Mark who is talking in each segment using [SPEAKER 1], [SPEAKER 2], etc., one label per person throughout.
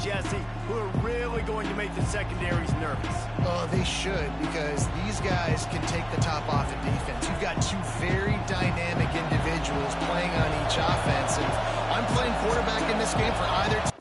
[SPEAKER 1] Jesse, who are really going to make the secondaries nervous.
[SPEAKER 2] Oh, they should, because these guys can take the top off in defense. You've got two very dynamic individuals playing on each offense, and I'm playing quarterback in this game for either team.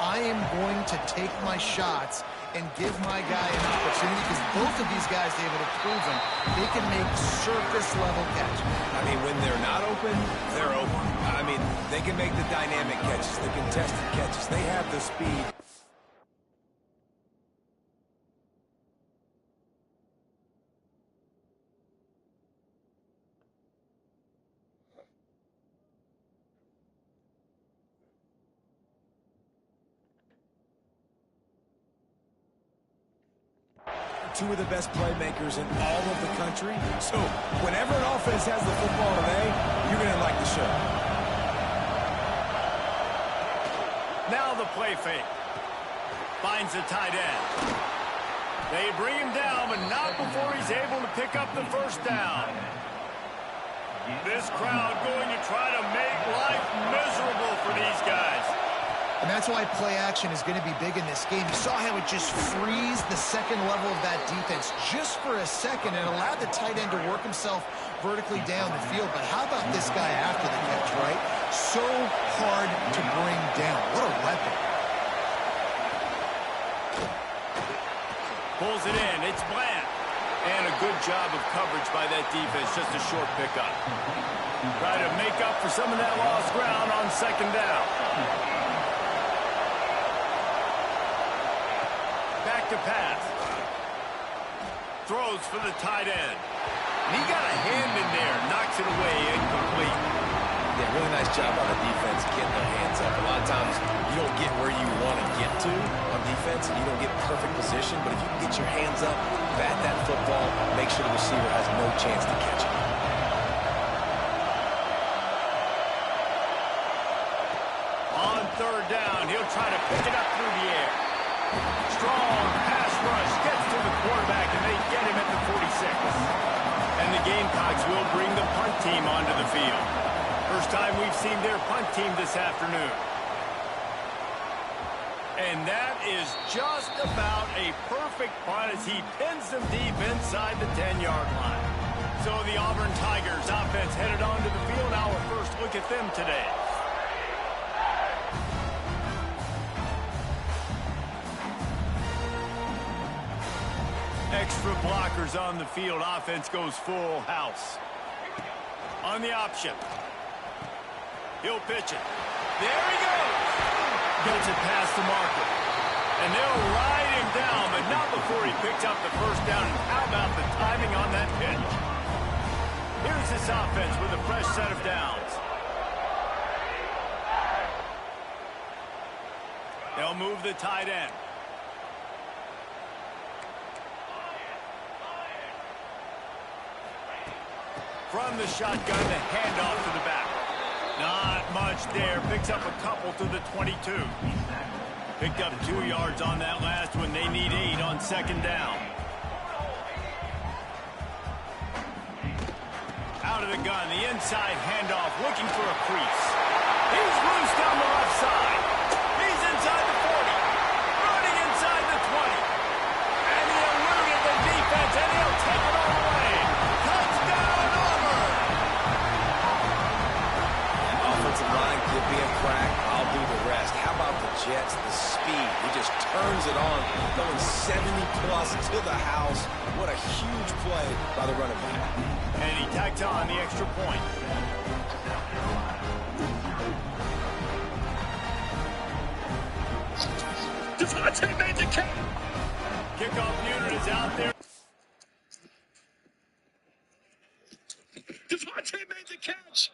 [SPEAKER 2] I am going to take my shots and give my guy an opportunity, because both of these guys, David, have proven they can make surface-level catches.
[SPEAKER 3] I mean, when they're not open, they're open. I mean, they can make the dynamic catches, the contested catches. They have the speed. Two of the best playmakers in all of the country. So whenever an offense has the football today, you're going to like the show.
[SPEAKER 1] Now the play fake. Finds the tight end. They bring him down, but not before he's able to pick up the first down. This crowd going to try to make life miserable for these guys.
[SPEAKER 2] And that's why play action is going to be big in this game. You saw how it just frees the second level of that defense just for a second and allowed the tight end to work himself vertically down the field. But how about this guy after the catch, right? So hard to bring down. What a weapon.
[SPEAKER 1] Pulls it in. It's Bland. And a good job of coverage by that defense. Just a short pickup. Try to make up for some of that lost ground on second down. Back to pass. Throws for the tight end. And he got a hand in there. Knocks it away. Incomplete.
[SPEAKER 3] Yeah, really nice job by the defense getting their hands up. A lot of times you don't get where you want to get to on defense, and you don't get perfect position. But if you can get your hands up, bat that football, make sure the receiver has no chance to catch it.
[SPEAKER 1] On third down, he'll try to pick it up through the air. Strong pass rush gets to the quarterback, and they get him at the 46. And the Gamecocks will bring the punt team onto the field. First time we've seen their punt team this afternoon. And that is just about a perfect punt as he pins them deep inside the 10-yard line. So the Auburn Tigers offense headed onto the field. Our first look at them today. Extra blockers on the field. Offense goes full house. On the option. He'll pitch it. There he goes. Gets it past the marker. And they'll ride him down, but not before he picks up the first down. And how about the timing on that pitch? Here's this offense with a fresh set of downs. They'll move the tight end. From the shotgun, the handoff to the back. Not much there. Picks up a couple to the 22. Picked up 2 yards on that last one. They need 8 on second down. Out of the gun, the inside handoff, looking for a crease. He's loose down the left side. He's inside the 40. Running inside the 20. And he eluded the defense, and he'll take it all away. Touchdown, Auburn!
[SPEAKER 3] Offensive line could be a crack. I'll do the rest. How about the Jets? The speed. He just turns it on, going 70-plus to the house. What a huge play by the running back.
[SPEAKER 1] And he tacked on the extra point.
[SPEAKER 4] Devontae made the catch.
[SPEAKER 1] Kickoff unit is out there.
[SPEAKER 4] Devontae made the catch.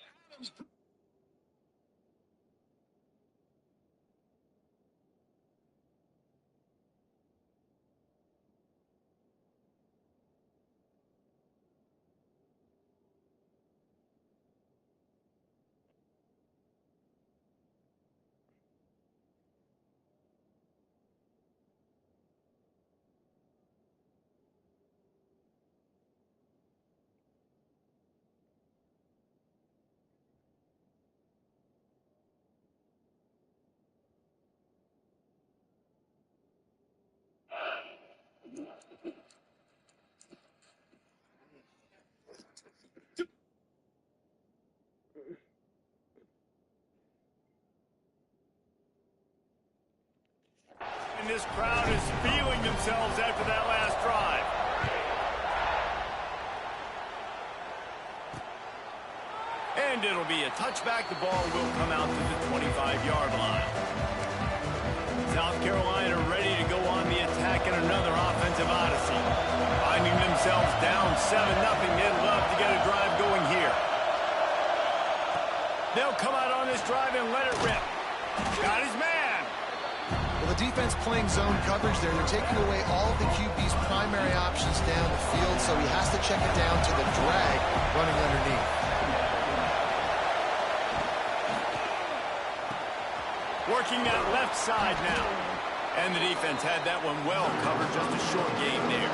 [SPEAKER 1] And this crowd is feeling themselves after that last drive. And it'll be a touchback. The ball will come out to the 25-yard line. South Carolina ready to go on the attack in another offensive odyssey. Finding themselves down 7-0. They'd love to get a drive going here. They'll come out on this drive and let it rip. Got his man.
[SPEAKER 2] Well, the defense playing zone coverage there. They're taking away all of the QB's primary options down the field, so he has to check it down to the drag running underneath.
[SPEAKER 1] Working that left side now. And the defense had that one well covered, just a short game there.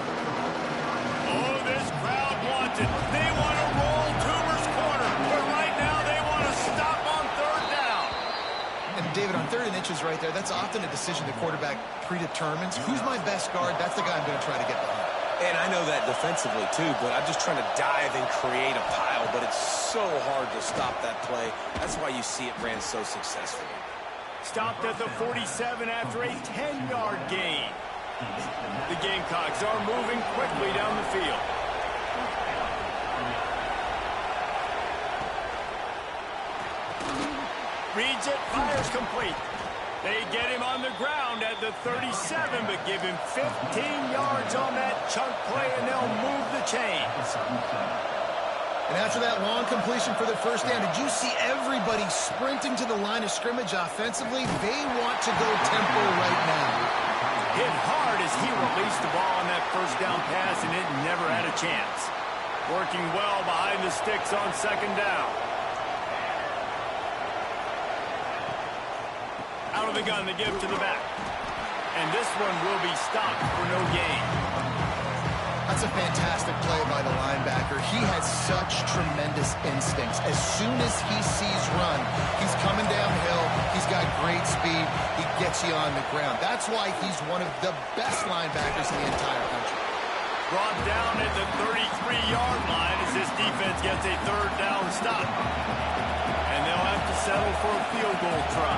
[SPEAKER 1] Oh, this crowd wants it. They want to roll Toomer's corner, but right now they want to stop on third down.
[SPEAKER 2] And David, on 3rd and inches right there, that's often a decision the quarterback predetermines. Who's my best guard? That's the guy I'm going to try to get behind.
[SPEAKER 3] And I know that defensively, too, but I'm just trying to dive and create a pile, but it's so hard to stop that play. That's why you see it ran so successfully.
[SPEAKER 1] Stopped at the 47 after a 10-yard gain. The Gamecocks are moving quickly down the field. Reads it, fires complete. They get him on the ground at the 37, but give him 15 yards on that chunk play, and they'll move the chains.
[SPEAKER 2] And after that long completion for the first down, did you see everybody sprinting to the line of scrimmage offensively? They want to go tempo right now.
[SPEAKER 1] Hit hard as he released the ball on that first down pass, and it never had a chance. Working well behind the sticks on second down. Out of the gun, they give to the back. And this one will be stopped for no gain.
[SPEAKER 2] That's a fantastic play by the linebacker. He has such tremendous instincts. As soon as he sees run, he's coming downhill. He's got great speed. He gets you on the ground. That's why he's one of the best linebackers in the entire country.
[SPEAKER 1] Brought down at the 33-yard line as this defense gets a third down stop. And they'll have to settle for a field goal try.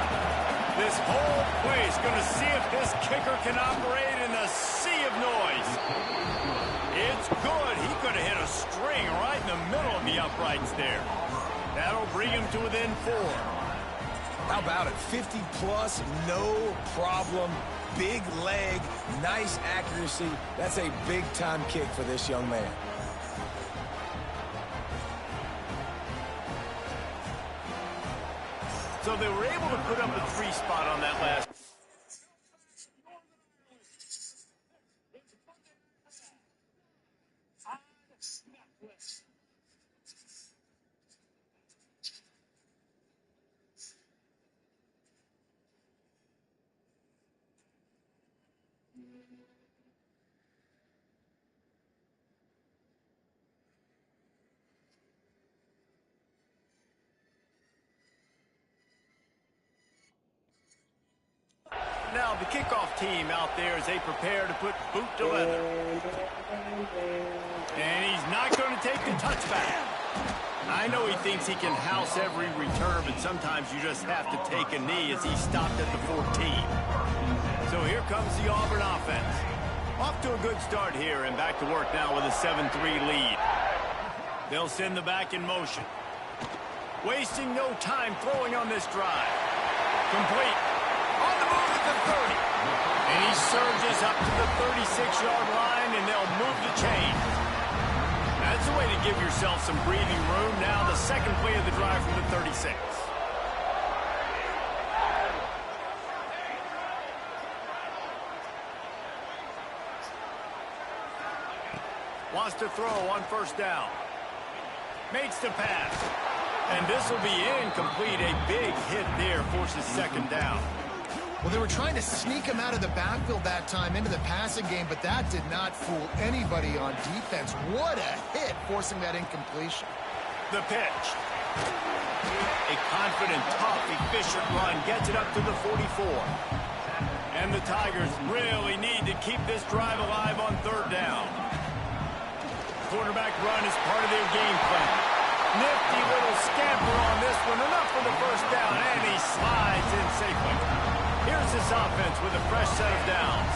[SPEAKER 1] This whole place going to see if this kicker can operate in the sea of noise. It's good. He could have hit a string right in the middle of the uprights there. That'll bring him to within 4.
[SPEAKER 3] How about it? 50-plus, no problem. Big leg, nice accuracy. That's a big-time kick for this young man.
[SPEAKER 1] So they were able to put up a 3 spot on that last. Now the kickoff team out there as they prepare to put boot to leather. And he's not going to take the touchback. I know he thinks he can house every return, but sometimes you just have to take a knee as he stopped at the 14. So here comes the Auburn offense. Off to a good start here and back to work now with a 7-3 lead. They'll send the back in motion. Wasting no time throwing on this drive. Complete. On the move at the 30. And he surges up to the 36-yard line, and they'll move the chain. That's the way to give yourself some breathing room. Now the second play of the drive from the 36. Wants to throw on first down. Makes the pass. And this will be incomplete. A big hit there forces second down.
[SPEAKER 2] Well, they were trying to sneak him out of the backfield that time into the passing game, but that did not fool anybody on defense. What a hit, forcing that incompletion.
[SPEAKER 1] The pitch. A confident, tough, efficient run gets it up to the 44. And the Tigers really need to keep this drive alive on third down. Quarterback run is part of their game plan. Nifty little scamper on this one. Enough for the first down, and he slides in safely. Here's this offense with a fresh set of downs.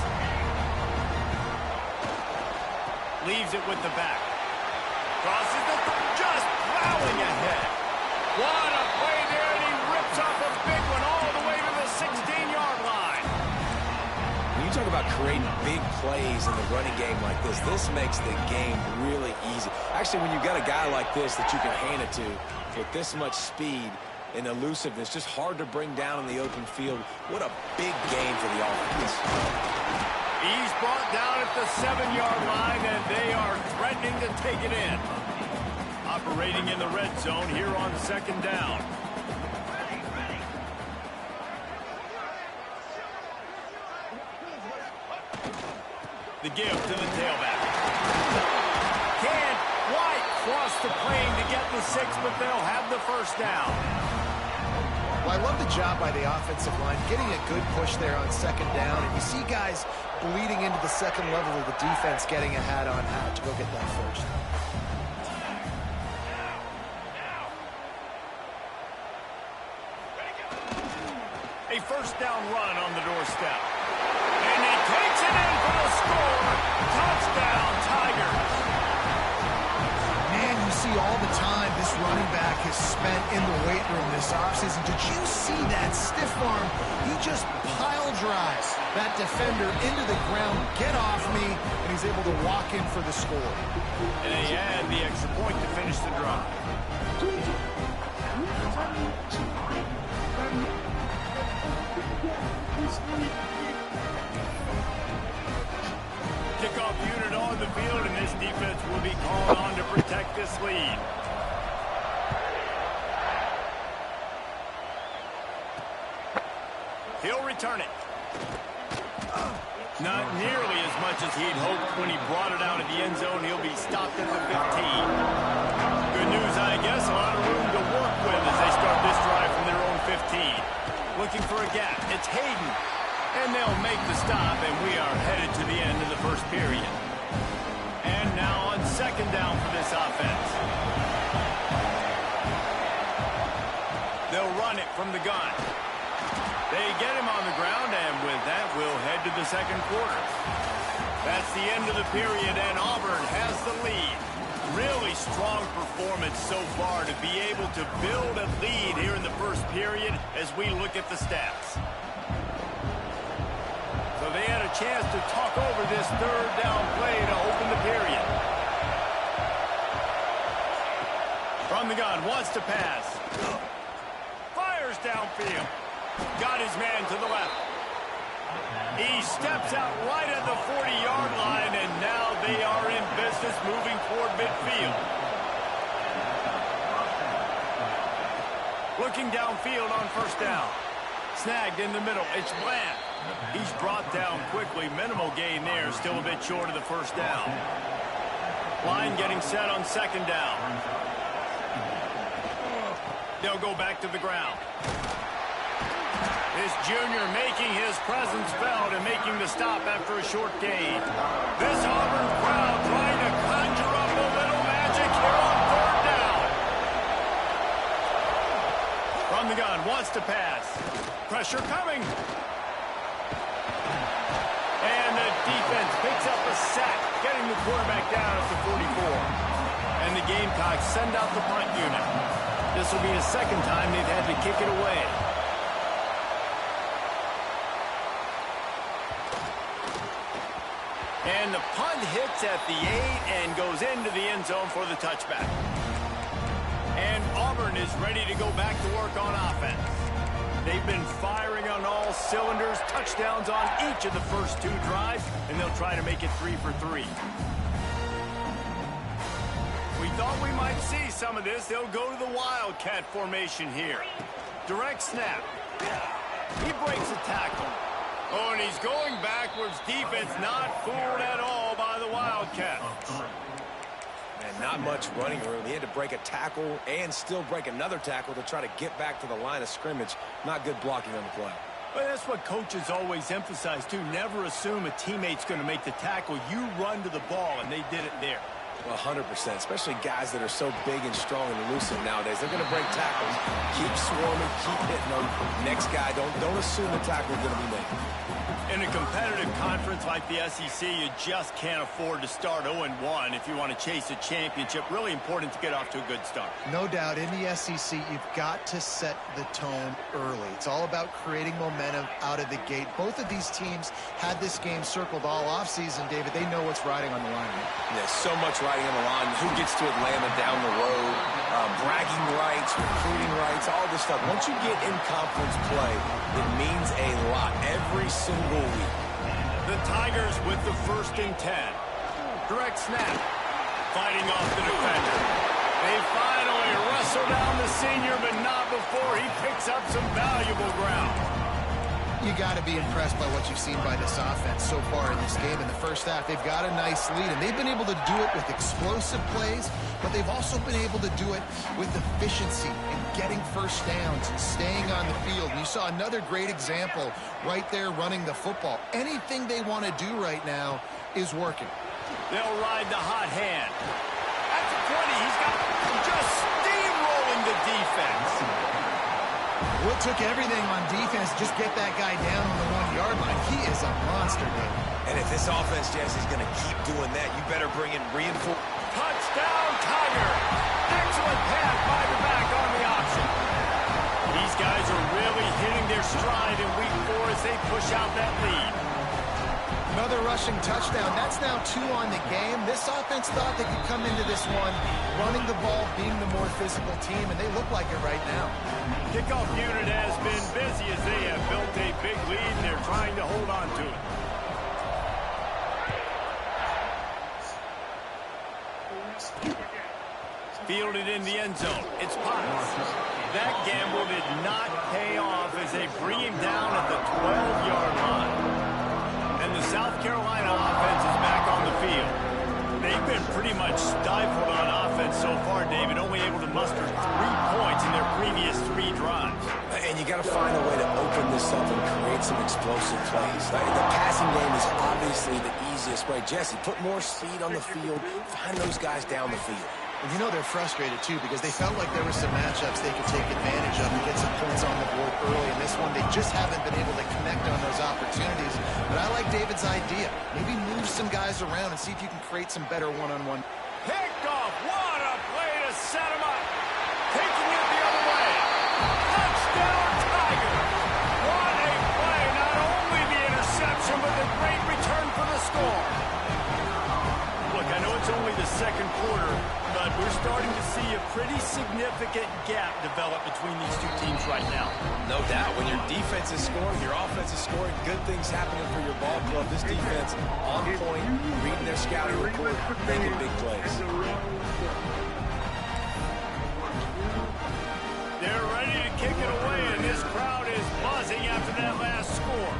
[SPEAKER 1] Leaves it with the back. Crosses the just plowing ahead. What a play there, and he rips off a big one all the way to the 16-yard line.
[SPEAKER 3] When you talk about creating big plays in the running game like this makes the game really easy. Actually, when you've got a guy like this that you can hand it to with this much speed and elusiveness, just hard to bring down in the open field. What a big game for the offense.
[SPEAKER 1] He's brought down at the 7-yard line, and they are threatening to take it in. Operating in the red zone here on second down. The give to the tailback. Can't quite cross the plane to get the 6, but they'll have the first down.
[SPEAKER 2] Well, I love the job by the offensive line, getting a good push there on second down. And you see guys bleeding into the second level of the defense, getting a hat on hat to go get that first.
[SPEAKER 1] A first down run on the doorstep. And he takes it in for the score. Touchdown, Tigers.
[SPEAKER 2] Man, you see all the time this running back has spent in the weight room this offseason. Did you see that stiff arm? He just pile drives that defender into the ground, get off me, and he's able to walk in for the score.
[SPEAKER 1] And they add the extra point to finish the drive. Kickoff unit on the field, and this defense will be called on to protect this lead. He'll return it. Not nearly as much as he'd hoped when he brought it out of the end zone. He'll be stopped at the 15. Good news, I guess. A lot of room to work with as they start this drive from their own 15. Looking for a gap. It's Hayden. And they'll make the stop, and we are headed to the end of the first period. And now on second down for this offense. They'll run it from the gun. They get him on the ground, and with that, we'll head to the second quarter. That's the end of the period, and Auburn has the lead. Really strong performance so far to be able to build a lead here in the first period as we look at the stats. So they had a chance to talk over this third down play to open the period. From the gun, wants to pass. Fires downfield. Got his man to the left. He steps out right at the 40-yard line, and now they are in business moving toward midfield. Looking downfield on first down. Snagged in the middle. It's Bland. He's brought down quickly. Minimal gain there. Still a bit short of the first down. Line getting set on second down. They'll go back to the ground. This junior making his presence felt and making the stop after a short gain. This Auburn crowd trying to conjure up a little magic here on third down. From the gun, wants to pass. Pressure coming. And the defense picks up a sack, getting the quarterback down at the 44. And the Gamecocks send out the punt unit. This will be the second time they've had to kick it away. And the punt hits at the 8 and goes into the end zone for the touchback. And Auburn is ready to go back to work on offense. They've been firing on all cylinders, touchdowns on each of the first 2 drives, and they'll try to make it 3 for 3. We thought we might see some of this. They'll go to the Wildcat formation here. Direct snap. He breaks a tackle. Oh, and he's going backwards. Defense not fooled at all by the Wildcats.
[SPEAKER 3] And not much running room. He had to break a tackle and still break another tackle to try to get back to the line of scrimmage. Not good blocking on the play.
[SPEAKER 1] But that's what coaches always emphasize, too. Never assume a teammate's going to make the tackle. You run to the ball, and they did it there.
[SPEAKER 3] 100%, especially guys that are so big and strong and elusive nowadays. They're going to break tackles. Keep swarming, keep hitting them. Next guy, don't assume the tackle is going to be made.
[SPEAKER 1] In a competitive conference like the SEC, you just can't afford to start 0-1 if you want to chase a championship. Really important to get off to a good start.
[SPEAKER 2] No doubt, in the SEC, you've got to set the tone early. It's all about creating momentum out of the gate. Both of these teams had this game circled all offseason, David. They know what's riding on the line.
[SPEAKER 3] Yeah, so much riding on the line. Who gets to Atlanta down the road? Bragging rights, recruiting rights, all this stuff. Once you get in conference play, it means a lot every single week.
[SPEAKER 1] The Tigers with the 1st and 10. Direct snap. Fighting off the defender. They finally wrestle down the senior, but not before he picks up some valuable ground.
[SPEAKER 2] You got to be impressed by what you've seen by this offense so far in this game. In the first half, they've got a nice lead, and they've been able to do it with explosive plays, but they've also been able to do it with efficiency and getting first downs and staying on the field. And you saw another great example right there running the football. Anything they want to do right now is working.
[SPEAKER 1] They'll ride the hot hand. At the 20, he's got just steamrolling the defense.
[SPEAKER 2] What took everything on defense, just get that guy down on the 1-yard line. He is a monster, David.
[SPEAKER 3] And if this offense, Jesse, is going to keep doing that, you better bring in reinforcement.
[SPEAKER 1] Touchdown, Tiger. Excellent pass by the back on the option. These guys are really hitting their stride in week 4 as they push out that lead.
[SPEAKER 2] Another rushing touchdown. That's now 2 on the game. This offense thought they could come into this one running the ball, being the more physical team, and they look like it right now.
[SPEAKER 1] Kickoff unit has been busy as they have built a big lead, and they're trying to hold on to it. Fielded in the end zone. It's Potts. That gamble did not pay off as they bring him down at the 12-yard line. And the South Carolina offense is back on the field. They've been pretty much stifled on offense so far, David, only able to muster 3 points in their previous 3 drives.
[SPEAKER 3] And you got to find a way to open this up and create some explosive plays. The passing game is obviously the easiest way. Jesse, put more speed on the field. Find those guys down the field.
[SPEAKER 2] And you know they're frustrated, too, because they felt like there were some matchups they could take advantage of and get some points on the board early. In this one, they just haven't been able to connect on those opportunities. But I like David's idea. Maybe move some guys around and see if you can create some better one-on-one.
[SPEAKER 1] Picked off. What a play to set him up. Taking it the other way. Touchdown, Tiger. What a play. Not only the interception, but the great return for the score. Look, I know it's only the 2nd quarter, but we're starting to see a pretty significant gap develop between these 2 teams right now.
[SPEAKER 3] No doubt. When your defense is scoring, your offense is scoring, good things happening for your ball club. This defense on point, reading their scouting report, making big plays.
[SPEAKER 1] They're ready to kick it away, and this crowd is buzzing after that last score.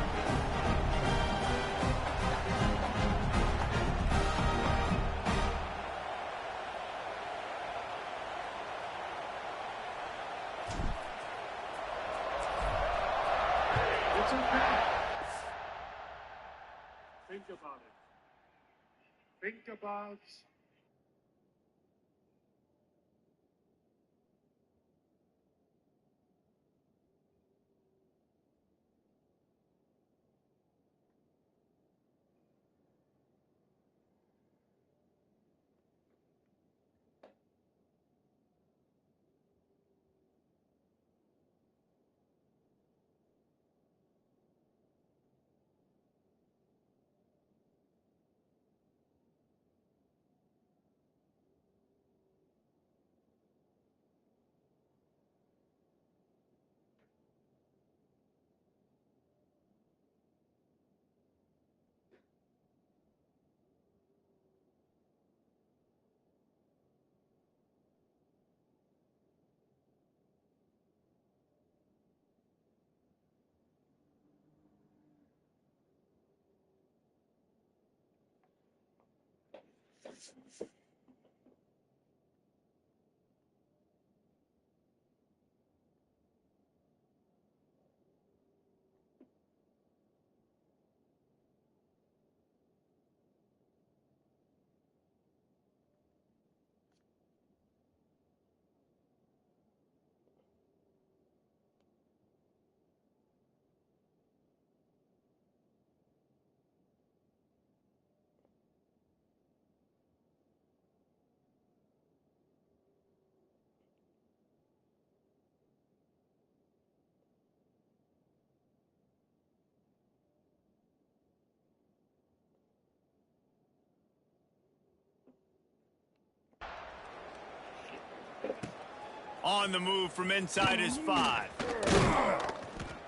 [SPEAKER 4] Think about it. Think about
[SPEAKER 1] On the move from inside his 5.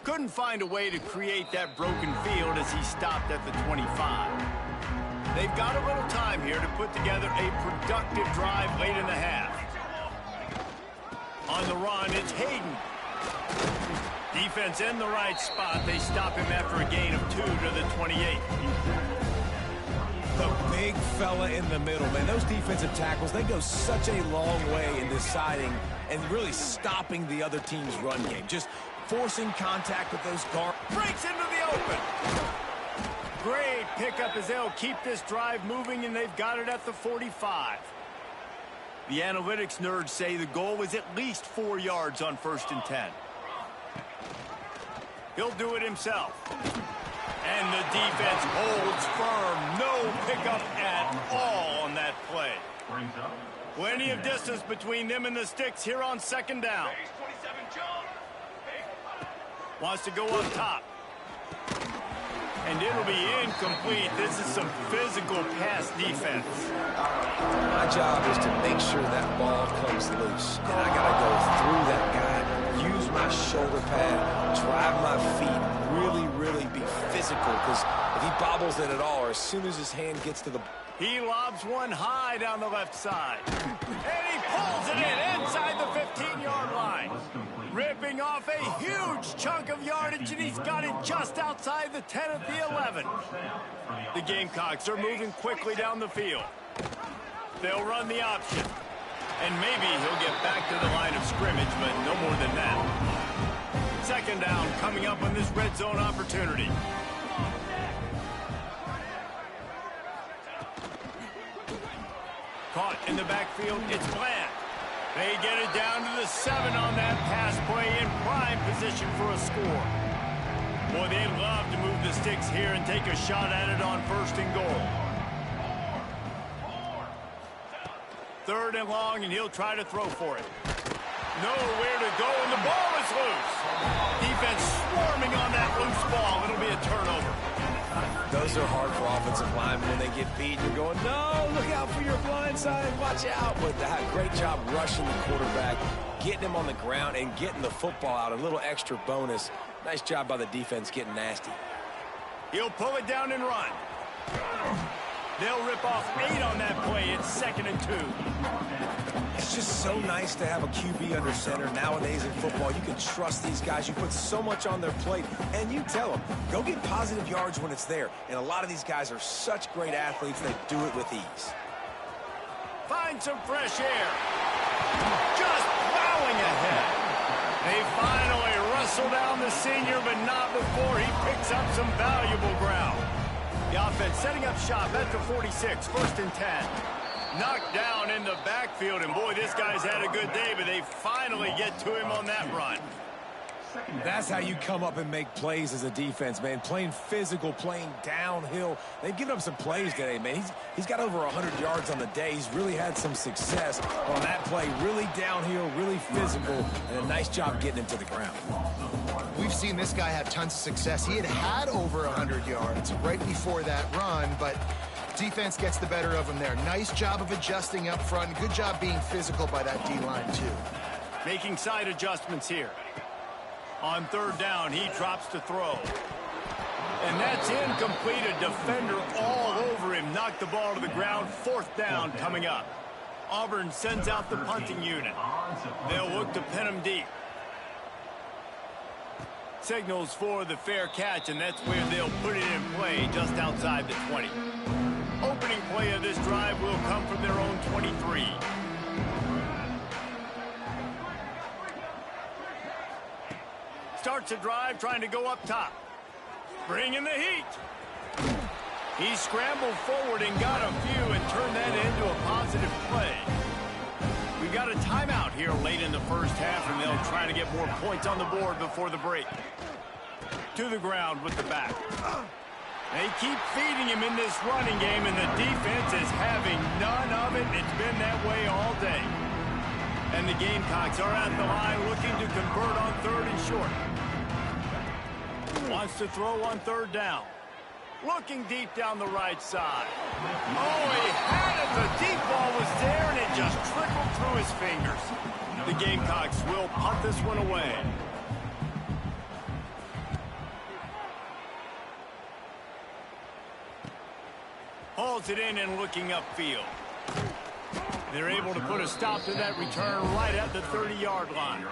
[SPEAKER 1] Couldn't find a way to create that broken field as he stopped at the 25. They've got a little time here to put together a productive drive late in the half. On the run, it's Hayden. Defense in the right spot. They stop him after a gain of 2 to the 28.
[SPEAKER 3] The big fella in the middle, man. Those defensive tackles, they go such a long way in deciding and really stopping the other team's run game. Just forcing contact with those guards.
[SPEAKER 1] Breaks into the open. Great pickup as they'll keep this drive moving, and they've got it at the 45. The analytics nerds say the goal was at least 4 yards on 1st and 10. He'll do it himself. And the defense holds firm. No pickup at all on that play. Plenty of distance between them and the sticks here on 2nd down. Wants to go up top. And it'll be incomplete. This is some physical pass defense.
[SPEAKER 3] My job is to make sure that ball comes loose. And I got to go through that guy, use my shoulder pad, drive my feet, really be physical. Because if he bobbles it at all, or as soon as his hand gets to the...
[SPEAKER 1] He lobs one high down the left side. And he pulls it in inside the 15-yard line. Ripping off a huge chunk of yardage, and he's got it just outside the 10 at the 11. The Gamecocks are moving quickly down the field. They'll run the option. And maybe he'll get back to the line of scrimmage, but no more than that. 2nd down coming up on this red zone opportunity. Caught in the backfield, it's Bland. They get it down to the 7 on that pass play in prime position for a score. Boy, they'd love to move the sticks here and take a shot at it on 1st and goal. 3rd and long, and he'll try to throw for it. Nowhere to go, and the ball is loose. Defense swarming on that loose ball. It'll be a turnover.
[SPEAKER 3] Those are hard for offensive linemen when they get beat. You're going, no, look out for your blind side. Watch out. But great job rushing the quarterback, getting him on the ground, and getting the football out. A little extra bonus. Nice job by the defense getting nasty.
[SPEAKER 1] He'll pull it down and run. They'll rip off 8 on that play. It's 2nd and 2.
[SPEAKER 3] It's just so nice to have a QB under center. Nowadays in football, you can trust these guys. You put so much on their plate, and you tell them, go get positive yards when it's there. And a lot of these guys are such great athletes, they do it with ease.
[SPEAKER 1] Find some fresh air. Just plowing ahead. They finally wrestle down the senior, but not before he picks up some valuable ground. The offense setting up shop at the 46, 1st and 10. Knocked down in the backfield, and boy, this guy's had a good day, but they finally get to him on that run.
[SPEAKER 3] That's how you come up and make plays as a defense, man. Playing physical, playing downhill. They've given up some plays today, man. He's got over 100 yards on the day. He's really had some success on that play. Really downhill, really physical, and a nice job getting him to the ground.
[SPEAKER 2] We've seen this guy have tons of success. He had over 100 yards right before that run, but defense gets the better of him there. Nice job of adjusting up front. Good job being physical by that D-line, too.
[SPEAKER 1] Making side adjustments here. On 3rd down, he drops to throw. And that's incomplete. A defender all over him. Knocked the ball to the ground. 4th down coming up. Auburn sends out the punting unit. They'll look to pin him deep. Signals for the fair catch, and that's where they'll put it in play just outside the 20. Opening play of this drive will come from their own 23. Starts a drive trying to go up top. Bringing the heat. He scrambled forward and got a few and turned that into a positive play. We've got a timeout here late in the first half, and they'll try to get more points on the board before the break. To the ground with the back. They keep feeding him in this running game, and the defense is having none of it. It's been that way all day. And the Gamecocks are at the line looking to convert on 3rd and short. Wants to throw on 3rd down. Looking deep down the right side. Oh, he had it. The deep ball was there, and it just trickled through his fingers. The Gamecocks will punt this one away. Hauls it in and looking upfield. They're able to put a stop to that return right at the 30-yard line.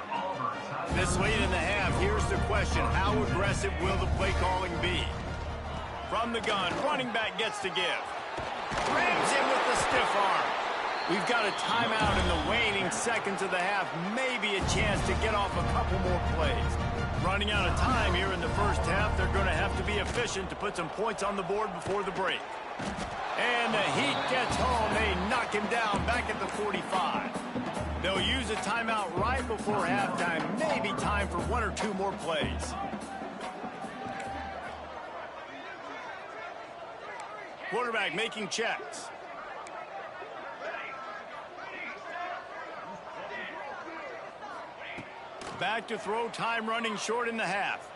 [SPEAKER 1] This late in the half, here's the question. How aggressive will the play calling be? From the gun, running back gets to give. Rams him with the stiff arm. We've got a timeout in the waning seconds of the half. Maybe a chance to get off a couple more plays. Running out of time here in the first half. They're going to have to be efficient to put some points on the board before the break. And the Heat gets home. They knock him down back at the 45. They'll use a timeout right before halftime. Maybe time for 1 or 2 more plays. Quarterback making checks. Back to throw, time running short in the half.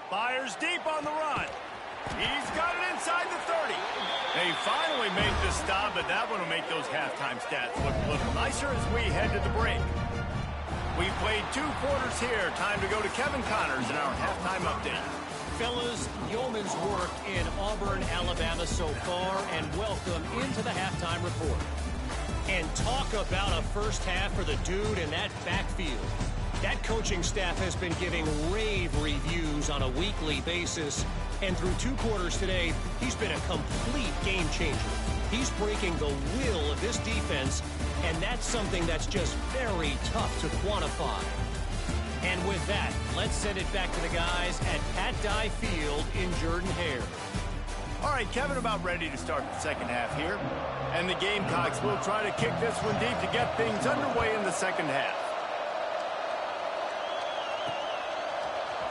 [SPEAKER 1] Fires deep on the run. He's got it inside the 30. They finally make the stop, but that one will make those halftime stats look a little nicer as we head to the break. We've played 2 quarters here. Time to go to Kevin Connors in our halftime update.
[SPEAKER 5] Fellas, yeoman's work in Auburn, Alabama so far, and welcome into the halftime report. And talk about a first half for the dude in that backfield. That coaching staff has been giving rave reviews on a weekly basis. And through 2 quarters today, he's been a complete game changer. He's breaking the will of this defense, and that's something that's just very tough to quantify. And with that, let's send it back to the guys at Pat Dye Field in Jordan-Hare.
[SPEAKER 1] All right, Kevin, about ready to start the second half here. And the Gamecocks will try to kick this one deep to get things underway in the second half.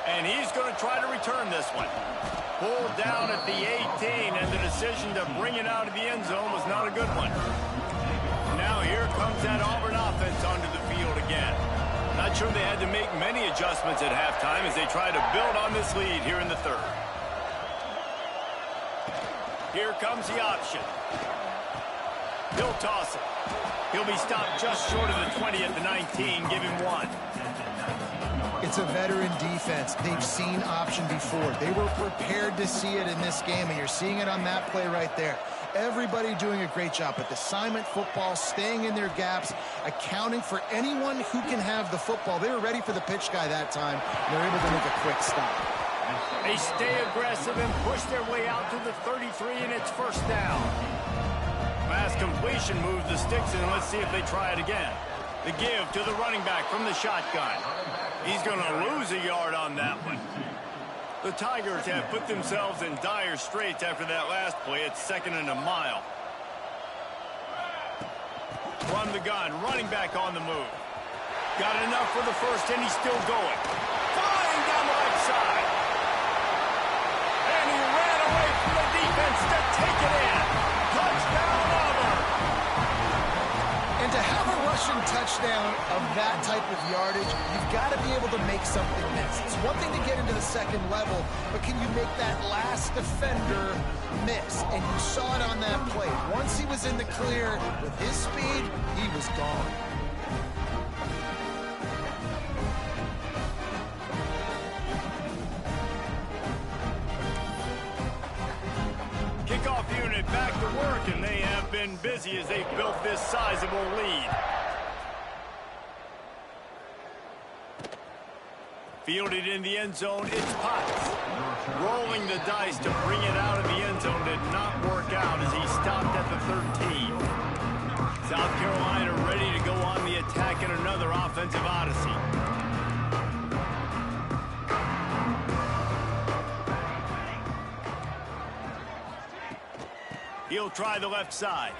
[SPEAKER 1] And he's going to try to return this one. Pulled down at the 18, and the decision to bring it out of the end zone was not a good one. Now here comes that Auburn offense onto the field again. Not sure they had to make many adjustments at halftime as they try to build on this lead here in the 3rd. Here comes the option. He'll toss it. He'll be stopped just short of the 20 at the 19. Give him 1.
[SPEAKER 2] It's a veteran defense. They've seen option before. They were prepared to see it in this game, and you're seeing it on that play right there. Everybody doing a great job with assignment football, staying in their gaps, accounting for anyone who can have the football. They were ready for the pitch guy that time, and they're able to make a quick stop.
[SPEAKER 1] They stay aggressive and push their way out to the 33, and it's first down. Pass completion moves the sticks, and let's see if they try it again. The give to the running back from the shotgun. He's going to lose a yard on that one. The Tigers have put themselves in dire straits after that last play. It's 2nd and a mile. From the gun, running back on the move. Got enough for the first, and he's still going. Flying down the right side. And he ran away from the defense to take it in. Touchdown, Auburn.
[SPEAKER 2] And to have a rushing touchdown of that type of yardage, you've got to be able to make something miss. It's one thing to get into the second level, but can you make that last defender miss? And you saw it on that play. Once he was in the clear with his speed, he was gone.
[SPEAKER 1] Kickoff unit back to work, and they have been busy as they've built this sizable lead. Fielded in the end zone, it's Potts. Rolling the dice to bring it out of the end zone did not work out as he stopped at the 13. South Carolina ready to go on the attack in another offensive odyssey. He'll try the left side.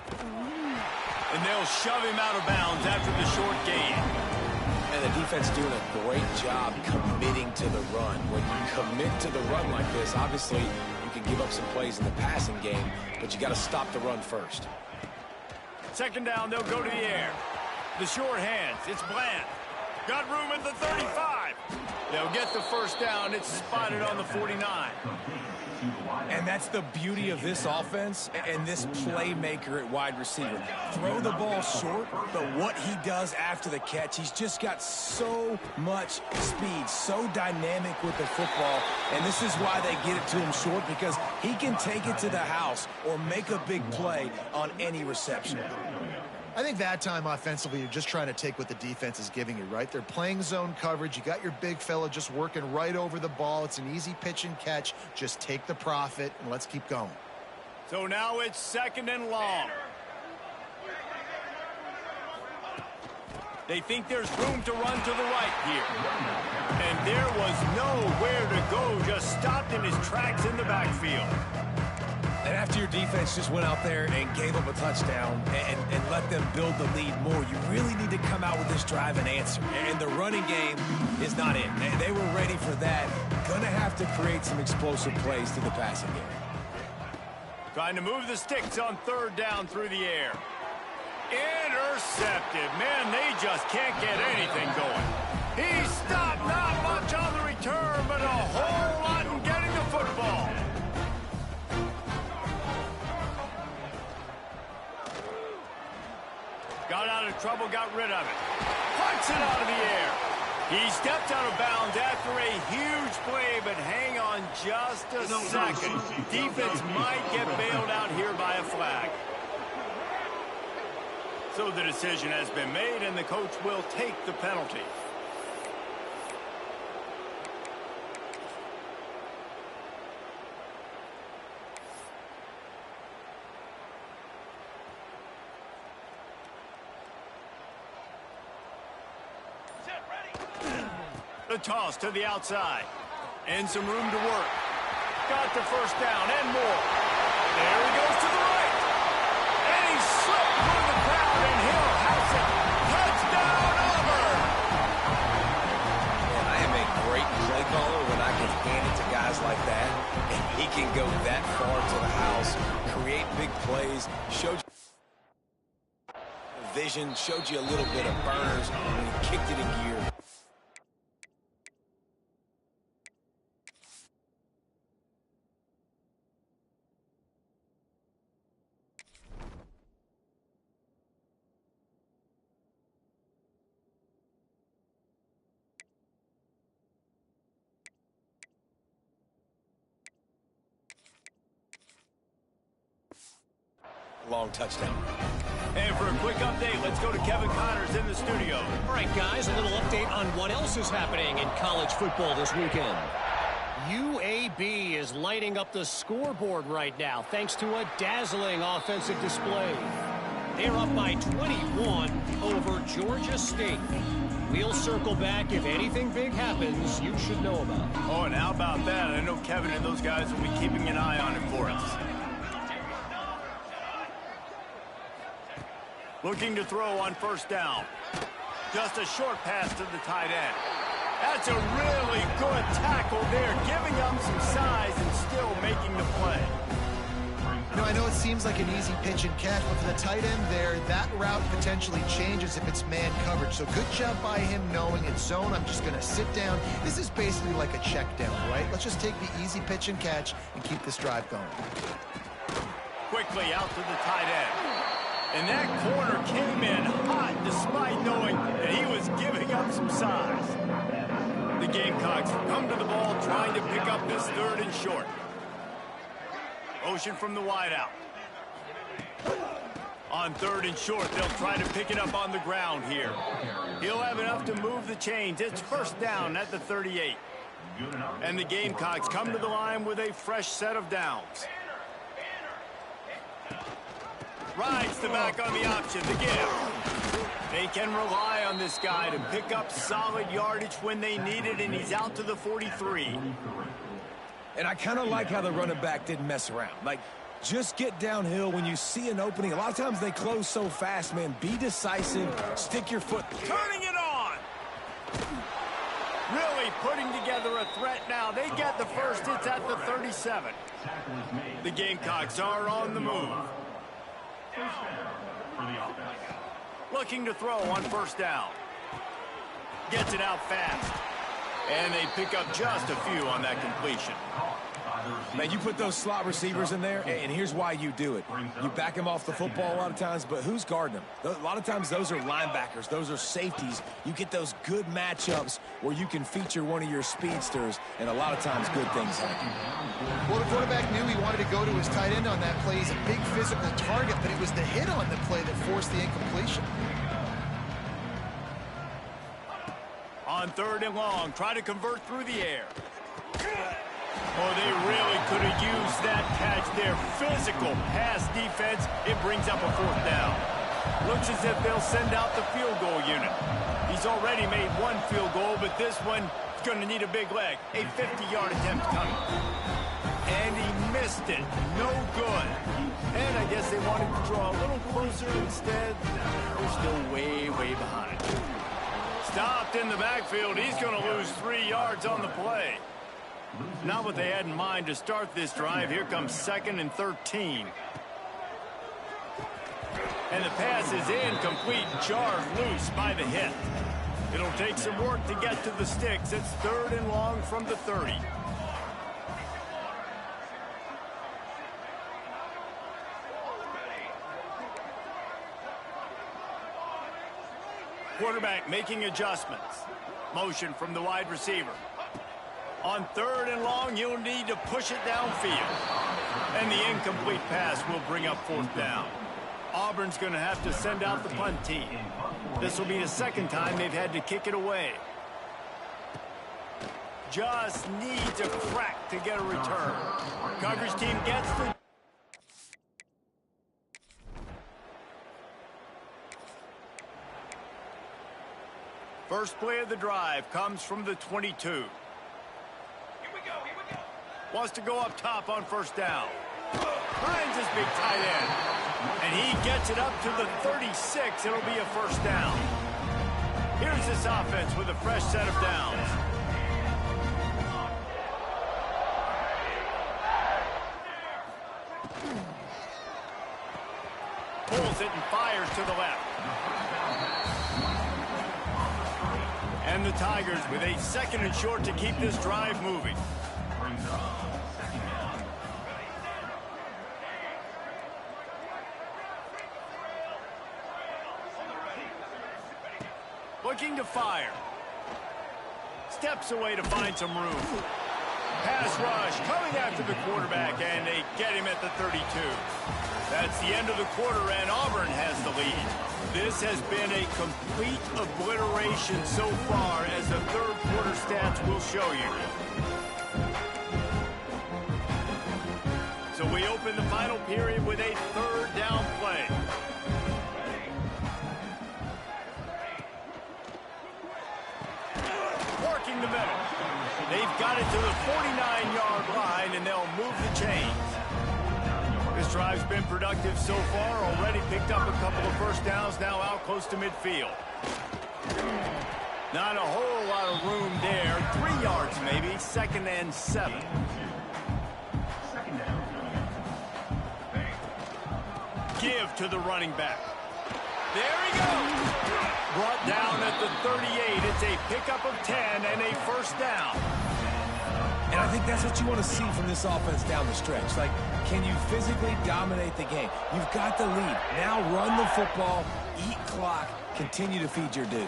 [SPEAKER 1] And they'll shove him out of bounds after the short gain.
[SPEAKER 3] And the defense doing a great job committing to the run. When you commit to the run like this, obviously you can give up some plays in the passing game, but you got to stop the run first.
[SPEAKER 1] Second down, they'll go to the air. The short hands, it's Bland. Got room at the 35. They'll get the first down. It's spotted on the 49.
[SPEAKER 3] And that's the beauty of this offense and this playmaker at wide receiver. Throw the ball short, but what he does after the catch, he's just got so much speed, so dynamic with the football. And this is why they get it to him short, because he can take it to the house or make a big play on any reception.
[SPEAKER 2] I think that time offensively, you're just trying to take what the defense is giving you, right? They're playing zone coverage. You got your big fella just working right over the ball. It's an easy pitch and catch. Just take the profit, and let's keep going.
[SPEAKER 1] So now it's second and long. They think there's room to run to the right here. And there was nowhere to go, just stopped in his tracks in the backfield.
[SPEAKER 3] And after your defense just went out there and gave up a touchdown and let them build the lead more, you really need to come out with this drive and answer. And the running game is not it. They were ready for that. Gonna have to create some explosive plays to the passing game.
[SPEAKER 1] Trying to move the sticks on third down through the air. Intercepted. Man, they just can't get anything going. He stopped, not much on the return, but a whole lot in getting the football. Got out of trouble, got rid of it. Punts it out of the air. He stepped out of bounds after a huge play, but hang on just a second. Defense might get bailed out here by a flag. So the decision has been made, and the coach will take the penalty. The toss to the outside. And some room to work. Got the first down and more. There he goes to the right. And he slipped through the crowd, and he'll house it. Touchdown, Auburn!
[SPEAKER 3] Man, I am a great play caller when I can hand it to guys like that. And he can go that far to the house, create big plays, showed you vision, showed you a little bit of burners when he kicked it in gear. Long touchdown.
[SPEAKER 1] And for a quick update, let's go to Kevin Connors in the studio.
[SPEAKER 5] All right, guys, a little update on what else is happening in college football this weekend. UAB is lighting up the scoreboard right now thanks to a dazzling offensive display. They're up by 21 over Georgia State. We'll circle back if anything big happens you should know about.
[SPEAKER 1] Oh, and how about that? I know Kevin and those guys will be keeping an eye on it for us. Looking to throw on first down. Just a short pass to the tight end. That's a really good tackle there, giving up some size and still making the play.
[SPEAKER 2] You know, I know it seems like an easy pitch and catch, but for the tight end there, that route potentially changes if it's man coverage. So good job by him knowing it's zone. I'm just going to sit down. This is basically like a check down, right? Let's just take the easy pitch and catch and keep this drive going.
[SPEAKER 1] Quickly out to the tight end. And that corner came in hot despite knowing that he was giving up some size. The Gamecocks come to the ball trying to pick up this third and short. Motion from the wideout. On third and short, they'll try to pick it up on the ground here. He'll have enough to move the chains. It's first down at the 38. And the Gamecocks come to the line with a fresh set of downs. Rides the back on the option, the give. They can rely on this guy to pick up solid yardage when they need it, and he's out to the 43.
[SPEAKER 3] And I kind of like how the running back didn't mess around. Like, just get downhill when you see an opening. A lot of times they close so fast, man. Be decisive. Stick your foot.
[SPEAKER 1] Turning it on. Really putting together a threat now. They get the first. It's at the 37. The Gamecocks are on the move. Looking to throw on first down. Gets it out fast. And they pick up just a few on that completion.
[SPEAKER 3] Man, you put those slot receivers in there, and here's why you do it. You back them off the football a lot of times, but who's guarding them? A lot of times those are linebackers. Those are safeties. You get those good matchups where you can feature one of your speedsters, and a lot of times good things happen.
[SPEAKER 2] Well, the quarterback knew he wanted to go to his tight end on that play. He's a big physical target, but it was the hit on the play that forced the incompletion.
[SPEAKER 1] On third and long, try to convert through the air. Oh, they really could have used that catch there. Physical pass defense. It brings up a fourth down. Looks as if they'll send out the field goal unit. He's already made one field goal, but this one is going to need a big leg. A 50-yard attempt coming. And he missed it. No good. And I guess they wanted to draw a little closer instead. They're still way, way behind. Stopped in the backfield. He's going to lose 3 yards on the play. Not what they had in mind to start this drive. Here comes 2nd and 13. And the pass is incomplete. Jarred loose by the hit. It'll take some work to get to the sticks. It's 3rd and long from the 30. Quarterback making adjustments. Motion from the wide receiver. On 3rd and long, you'll need to push it downfield. And the incomplete pass will bring up 4th down. Auburn's going to have to send out the punt team. This will be the 2nd time they've had to kick it away. Just needs a crack to get a return. Coverage team gets the... First play of the drive comes from the 22. Wants to go up top on first down. Finds his big tight end. And he gets it up to the 36. It'll be a first down. Here's this offense with a fresh set of downs. Pulls it and fires to the left. And the Tigers with a 2nd and short to keep this drive moving. Looking to fire. Steps away to find some room. Pass rush coming after the quarterback, and they get him at the 32. That's the end of the quarter, and Auburn has the lead. This has been a complete obliteration so far, as the 3rd quarter stats will show you. So we open the final period with a 3rd down play. Working the middle. They've got it to the 49-yard line, and they'll move the chains. This drive's been productive so far. Already picked up a couple of first downs, now out close to midfield. Not a whole lot of room there. 3 yards maybe. 2nd and 7. Give to the running back. There he goes. Brought down at the 38. It's a pickup of 10 and a first down.
[SPEAKER 3] And I think that's what you want to see from this offense down the stretch. Like, can you physically dominate the game? You've got the lead. Now run the football, eat clock, continue to feed your dude.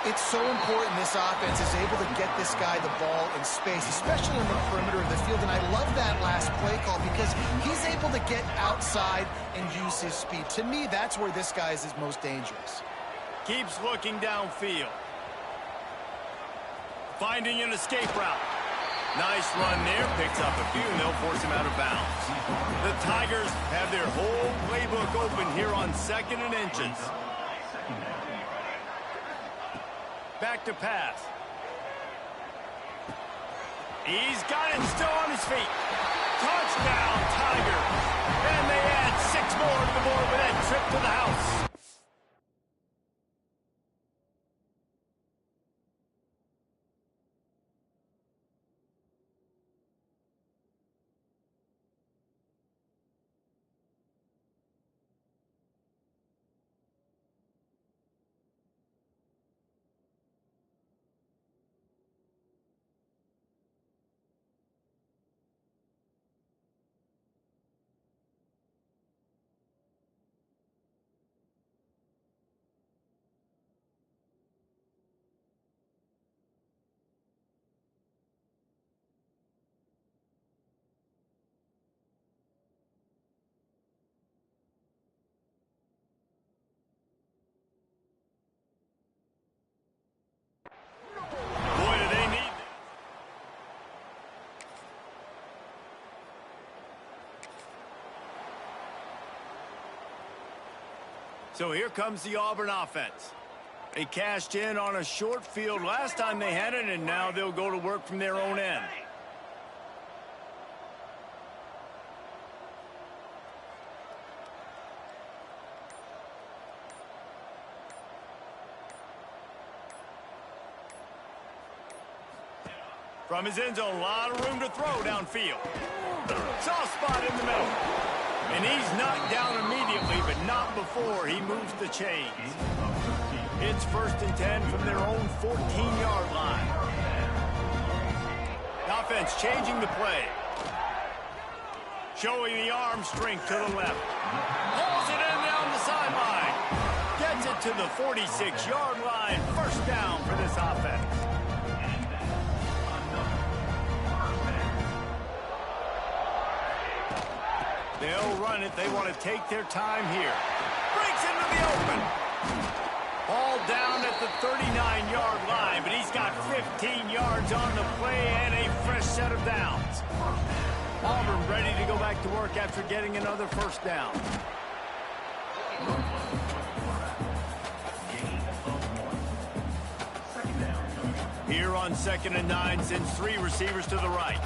[SPEAKER 2] It's so important this offense is able to get this guy the ball in space, especially on the perimeter of the field. And I love that last play call because he's able to get outside and use his speed. To me, that's where this guy is his most dangerous.
[SPEAKER 1] Keeps looking downfield. Finding an escape route. Nice run there, picks up a few, and they'll force him out of bounds. The Tigers have their whole playbook open here on 2nd and inches. Back to pass. He's got it still on his feet. Touchdown, Tigers. And they add 6 more to the board with that trip to the house. Boy, do they need it. So here comes the Auburn offense. They cashed in on a short field last time they had it, and now they'll go to work from their own end. From his end zone, a lot of room to throw downfield. Soft spot in the middle. And he's knocked down immediately, but not before he moves the chains. It's 1st and 10 from their own 14-yard line. The offense changing the play. Showing the arm strength to the left. Pulls it in down the sideline. Gets it to the 46-yard line. 1st down for this offense. They'll run it. They want to take their time here. Breaks into the open. Ball down at the 39-yard line, but he's got 15 yards on the play and a fresh set of downs. Auburn ready to go back to work after getting another 1st down. Here on 2nd and 9, sends 3 receivers to the right.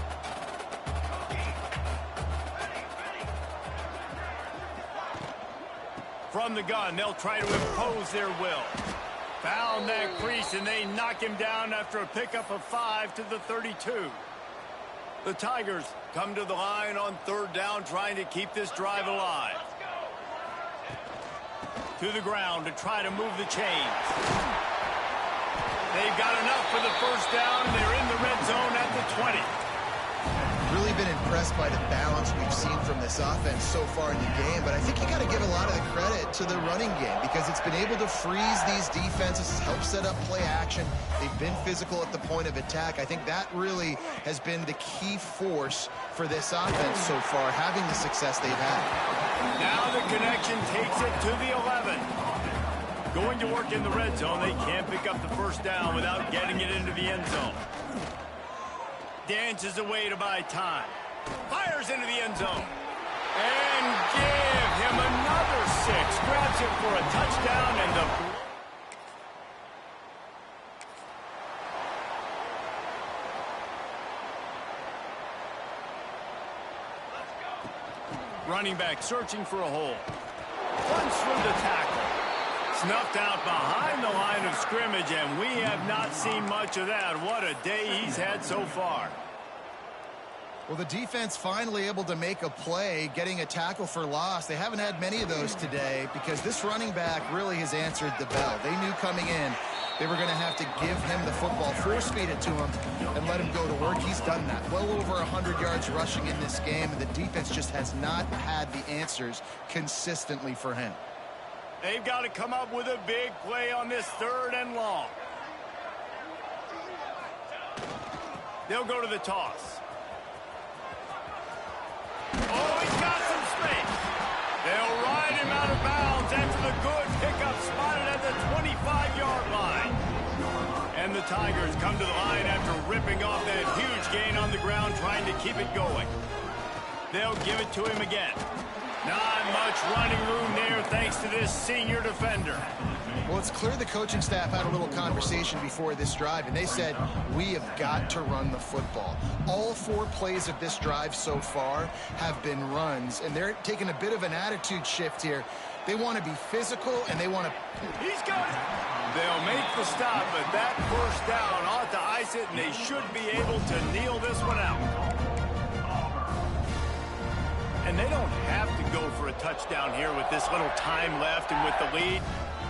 [SPEAKER 1] From the gun, they'll try to impose their will. Found that crease, and they knock him down after a pickup of 5 to the 32. The Tigers come to the line on 3rd down, trying to keep this drive alive. To the ground to try to move the chains. They've got enough for the 1st down. They're in the red zone at the 20.
[SPEAKER 2] Really been impressed by the balance we've seen from this offense so far in the game, but I think you got to give a lot of the credit to the running game because it's been able to freeze these defenses, help set up play action. They've been physical at the point of attack. I think that really has been the key force for this offense so far, having the success they've had.
[SPEAKER 1] Now the connection takes it to the 11. Going to work in the red zone, they can't pick up the 1st down without getting it into the end zone. Dances away to buy time. Fires into the end zone. And give him another 6. Grabs him for a touchdown and the... Running back searching for a hole. Runs through the tackle. Snuffed out behind the line of scrimmage, and we have not seen much of that. What a day he's had so far.
[SPEAKER 2] Well, the defense finally able to make a play, getting a tackle for loss. They haven't had many of those today because this running back really has answered the bell. They knew coming in they were going to have to give him the football, force-feed it to him, and let him go to work. He's done that. Well over 100 yards rushing in this game, and the defense just has not had the answers consistently for him.
[SPEAKER 1] They've got to come up with a big play on this 3rd and long. They'll go to the toss. Oh, he's got some space. They'll ride him out of bounds after the good pickup spotted at the 25-yard line. And And the Tigers come to the line after ripping off that huge gain on the ground, trying to keep it going. They'll give it to him again. Not much running room there thanks to this senior defender.
[SPEAKER 2] Well, it's clear the coaching staff had a little conversation before this drive, and they said, we have got to run the football. All 4 plays of this drive so far have been runs, and they're taking a bit of an attitude shift here. They want to be physical, and they want to...
[SPEAKER 1] He's got it. They'll make the stop, but that first down ought to ice it, and they should be able to kneel this one out. And they don't have to go for a touchdown here with this little time left and with the lead,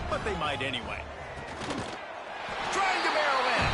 [SPEAKER 1] but they might anyway. Trying to barrel in.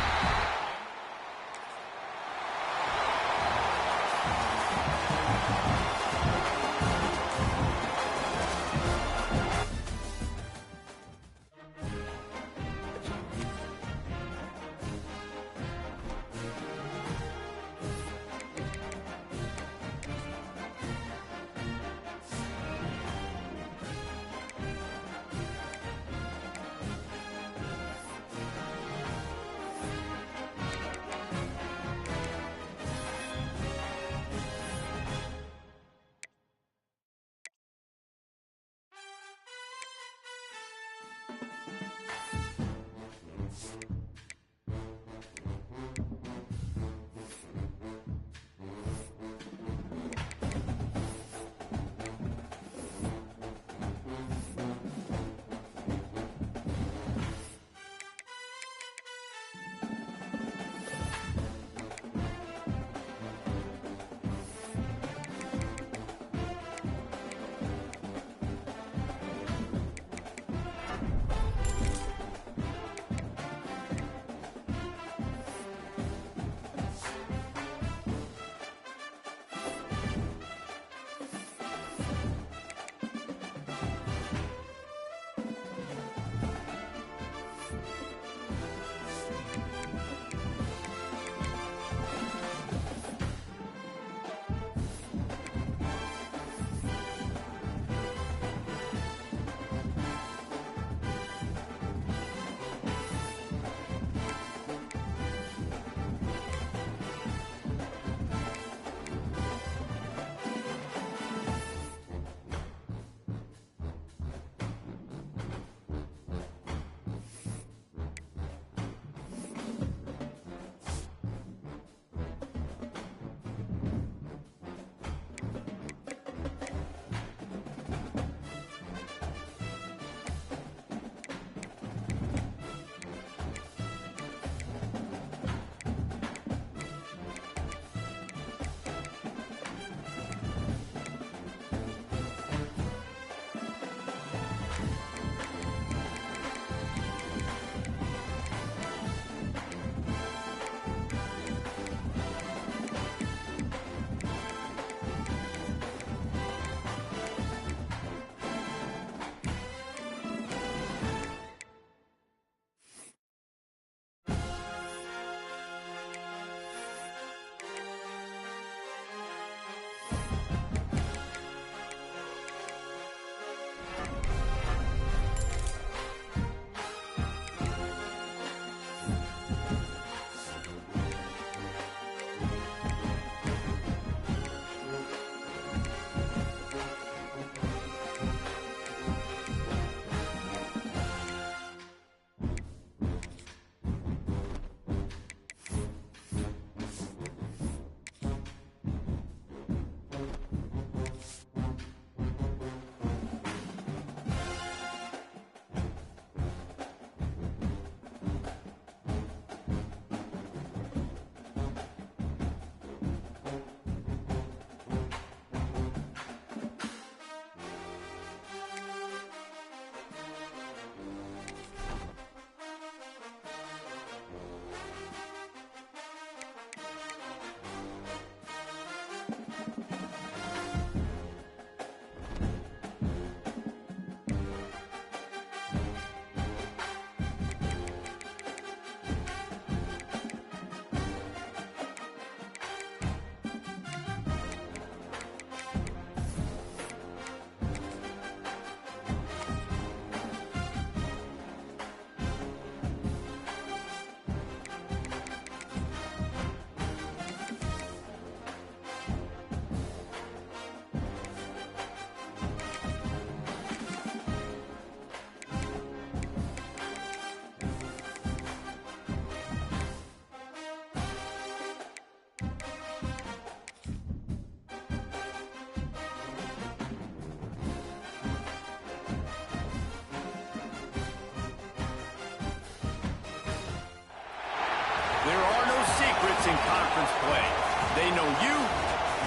[SPEAKER 1] favorites in conference play. They know you,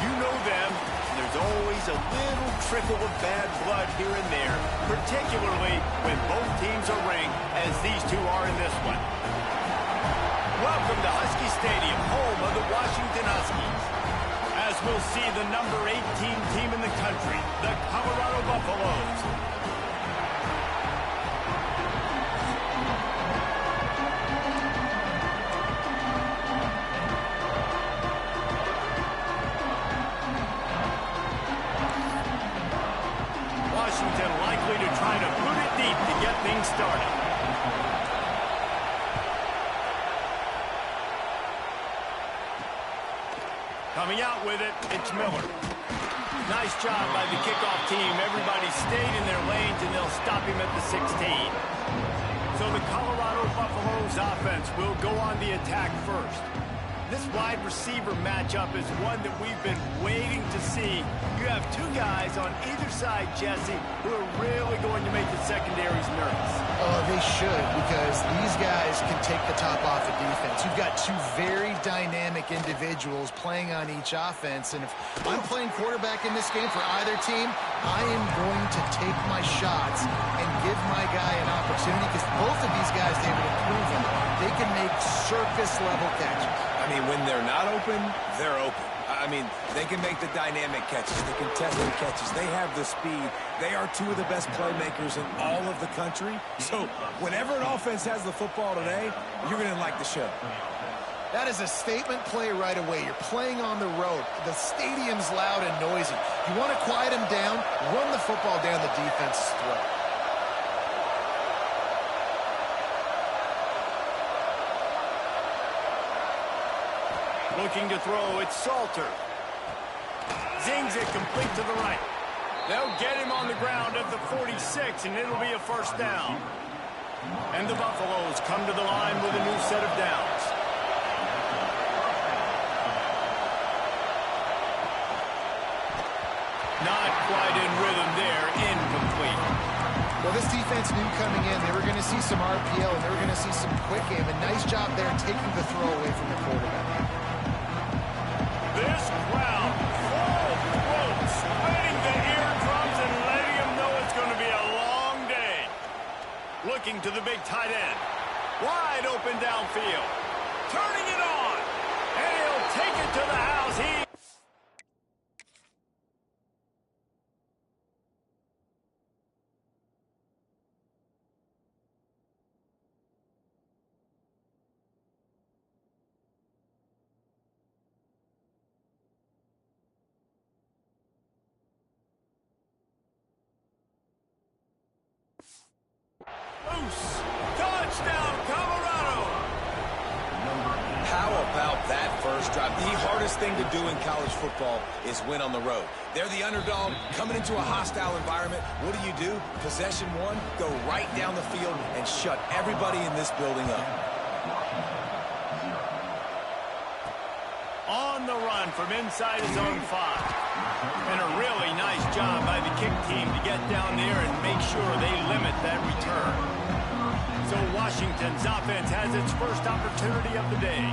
[SPEAKER 1] you know them. There's always a little trickle of bad blood here and there, particularly when both teams are ranked, as these two are in this one. Welcome to Husky Stadium, home of the Washington Huskies. As we'll see the number 18 team in the country, the Colorado Buffaloes. Washington likely to try to boot it deep to get things started. Coming out with it, it's Miller. Nice job by the kickoff team. Everybody stayed in their lanes, and they'll stop him at the 16. So the Colorado Buffaloes offense will go on the attack first. This wide receiver matchup is one that we've been waiting to see. You have two guys on either side, Jesse, who are really going to make the secondaries nervous.
[SPEAKER 2] Oh, they should, because these guys can take the top off the defense. You've got two very dynamic individuals playing on each offense, and if I'm playing quarterback in this game for either team, I am going to take my shots and give my guy an opportunity, because both of these guys, David, have proven they can make circus-level catches.
[SPEAKER 3] I mean, when they're not open, they're open. I mean, they can make the dynamic catches, the contested catches. They have the speed. They are two of the best playmakers in all of the country. So whenever an offense has the football today, you're going to like the show.
[SPEAKER 2] That is a statement play right away. You're playing on the road. The stadium's loud and noisy. You want to quiet them down, run the football down the defense's throat.
[SPEAKER 1] Looking to throw, it's Salter. Zings it complete to the right. They'll get him on the ground at the 46, and it'll be a first down. And the Buffaloes come to the line with a new set of downs. Not quite in rhythm there, incomplete.
[SPEAKER 2] Well, this defense knew coming in they were going to see some RPO, and they were going to see some quick game. A nice job there taking the throw away from the quarterback.
[SPEAKER 1] This crowd, full throat, sweating the eardrums and letting them know it's going to be a long day. Looking to the big tight end. Wide open downfield. Turning it on. And he'll take it to the house. Touchdown, Colorado!
[SPEAKER 3] How about that first drive? The hardest thing to do in college football is win on the road. They're the underdog coming into a hostile environment. What do? Possession one, go right down the field and shut everybody in this building up.
[SPEAKER 1] On the run from inside his own 5. And a really nice job by the kick team to get down there and make sure they limit that return. So Washington's offense has its first opportunity of the day.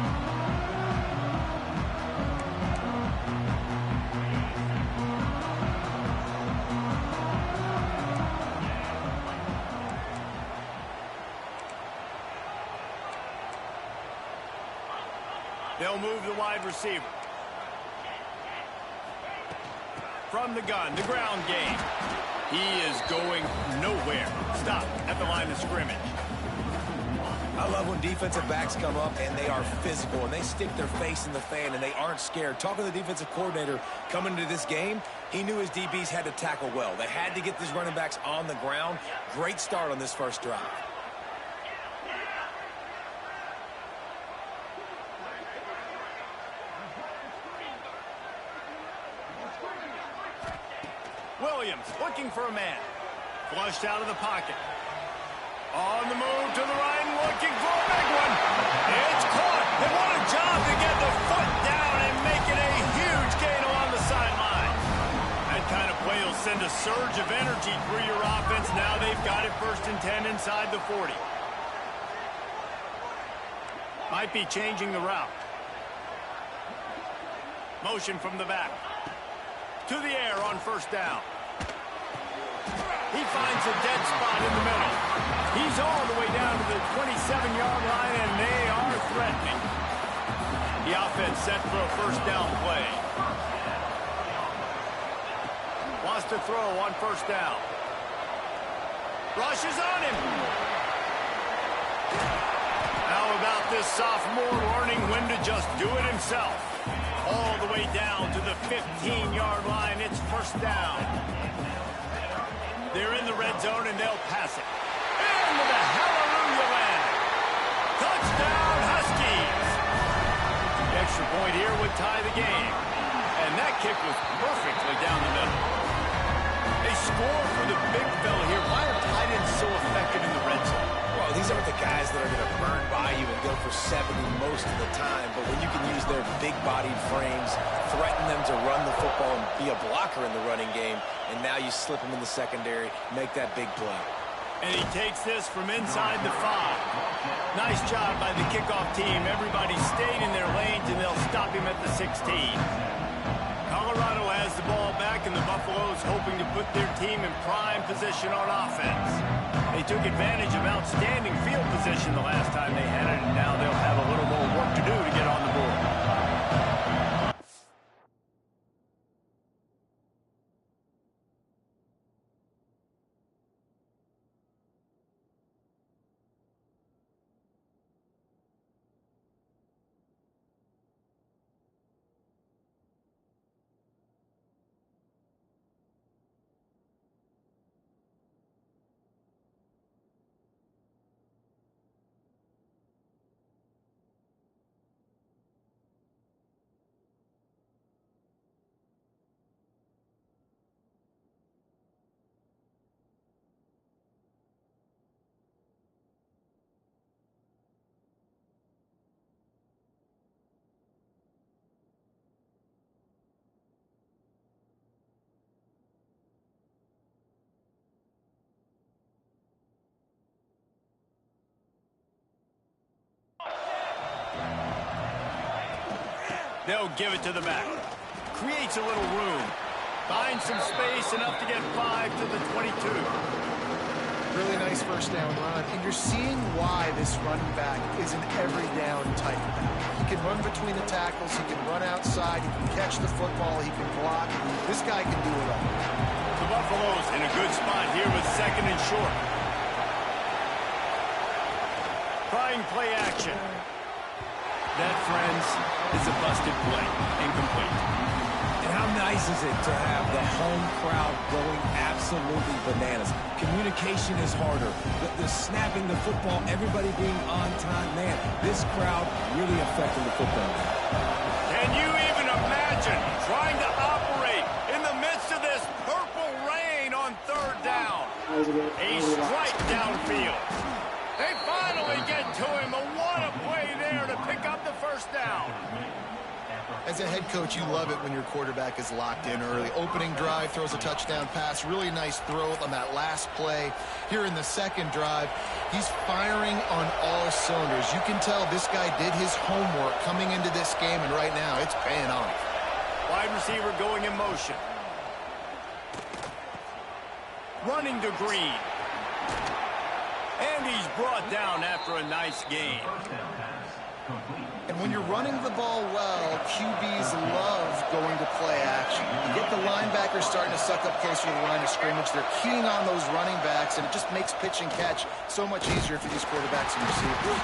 [SPEAKER 1] They'll move the wide receiver. From the gun, the ground game. He is going nowhere. Stop at the line of scrimmage.
[SPEAKER 3] I love when defensive backs come up and they are physical and they stick their face in the fan and they aren't scared. Talking to the defensive coordinator coming into this game, he knew his DBs had to tackle well. They had to get these running backs on the ground. Great start on this first drive.
[SPEAKER 1] Williams looking for a man. Flushed out of the pocket. On the move to the right and looking for a big one. It's caught. And what a job to get the foot down and make it a huge gain along the sideline. That kind of play will send a surge of energy through your offense. Now they've got it 1st and 10 inside the 40. Might be changing the route. Motion from the back. To the air on first down. He finds a dead spot in the middle. He's all the way down to the 27-yard line, and they are threatening. The offense set for a first down play. Wants to throw on first down. Rushes on him. How about this sophomore learning when to just do it himself? All the way down to the 15-yard line. It's first down. They're in the red zone, and they'll pass it. Into the hallelujah land. Touchdown, Huskies. The extra point here would tie the game. And that kick was perfectly down the middle. They score for the big fella here. Why are tight ends so effective in the red zone?
[SPEAKER 3] Well, these aren't the guys that are going to burn by you and go for 70 most of the time, but when you can use their big-bodied frames, threaten them to run the football and be a blocker in the running game, and now you slip them in the secondary, make that big play.
[SPEAKER 1] And he takes this from inside the 5. Nice job by the kickoff team. Everybody stayed in their lanes, and they'll stop him at the 16. Colorado has the ball back, and the Buffaloes hoping to put their team in prime position on offense. They took advantage of outstanding field position the last time they had it, and now they'll have a little more work to do to get on the board. They'll give it to the back. Creates a little room. Finds some space, enough to get 5 to the 22.
[SPEAKER 2] Really nice first down run. And you're seeing why this running back is an every down type of back. He can run between the tackles. He can run outside. He can catch the football. He can block. This guy can do it all.
[SPEAKER 1] The Buffaloes in a good spot here with second and short. Trying play action. That, friends, is a busted play. Incomplete.
[SPEAKER 3] And how nice is it to have the home crowd going absolutely bananas? Communication is harder. The snapping the football, everybody being on time. Man, this crowd really affecting the football.
[SPEAKER 1] Can you even imagine trying to operate in the midst of this purple rain on third down? A strike downfield. They finally get to him. What a play there to pick up the first down.
[SPEAKER 2] As a head coach, you love it when your quarterback is locked in early. Opening drive, throws a touchdown pass. Really nice throw on that last play. Here in the second drive, he's firing on all cylinders. You can tell this guy did his homework coming into this game, and right now it's paying off.
[SPEAKER 1] Wide receiver going in motion. Running to Green. And he's brought down after a nice game.
[SPEAKER 2] And when you're running the ball well, QBs love going to play action. You get the linebackers starting to suck up closer to the line of scrimmage. They're keying on those running backs, and it just makes pitch and catch so much easier for these quarterbacks and receivers.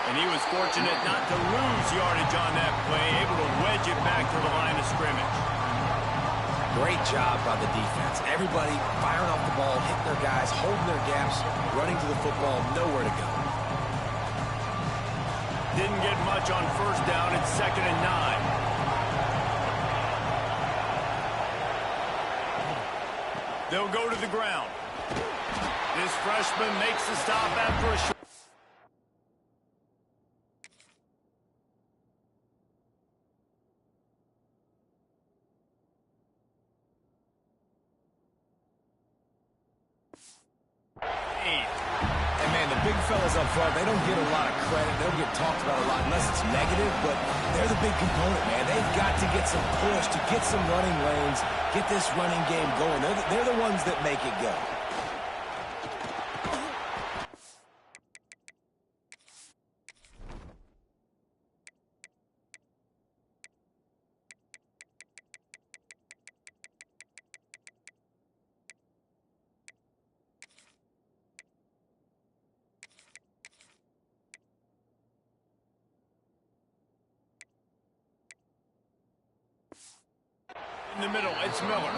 [SPEAKER 1] And he was fortunate not to lose yardage on that play, able to wedge it back to the line of scrimmage.
[SPEAKER 3] Great job by the defense. Everybody firing off the ball, hitting their guys, holding their gaps, running to the football, nowhere to go.
[SPEAKER 1] Didn't get much on first down. It's 2nd and 9. They'll go to the ground. This freshman makes the stop after a short.
[SPEAKER 3] And man, the big fellas up front, they don't get a lot of credit. They don't get talked about a lot unless it's negative, but they're the big component, man. They've got to get some push, to get some running lanes, get this running game going. They're the ones that make it go.
[SPEAKER 1] In the middle, it's Miller.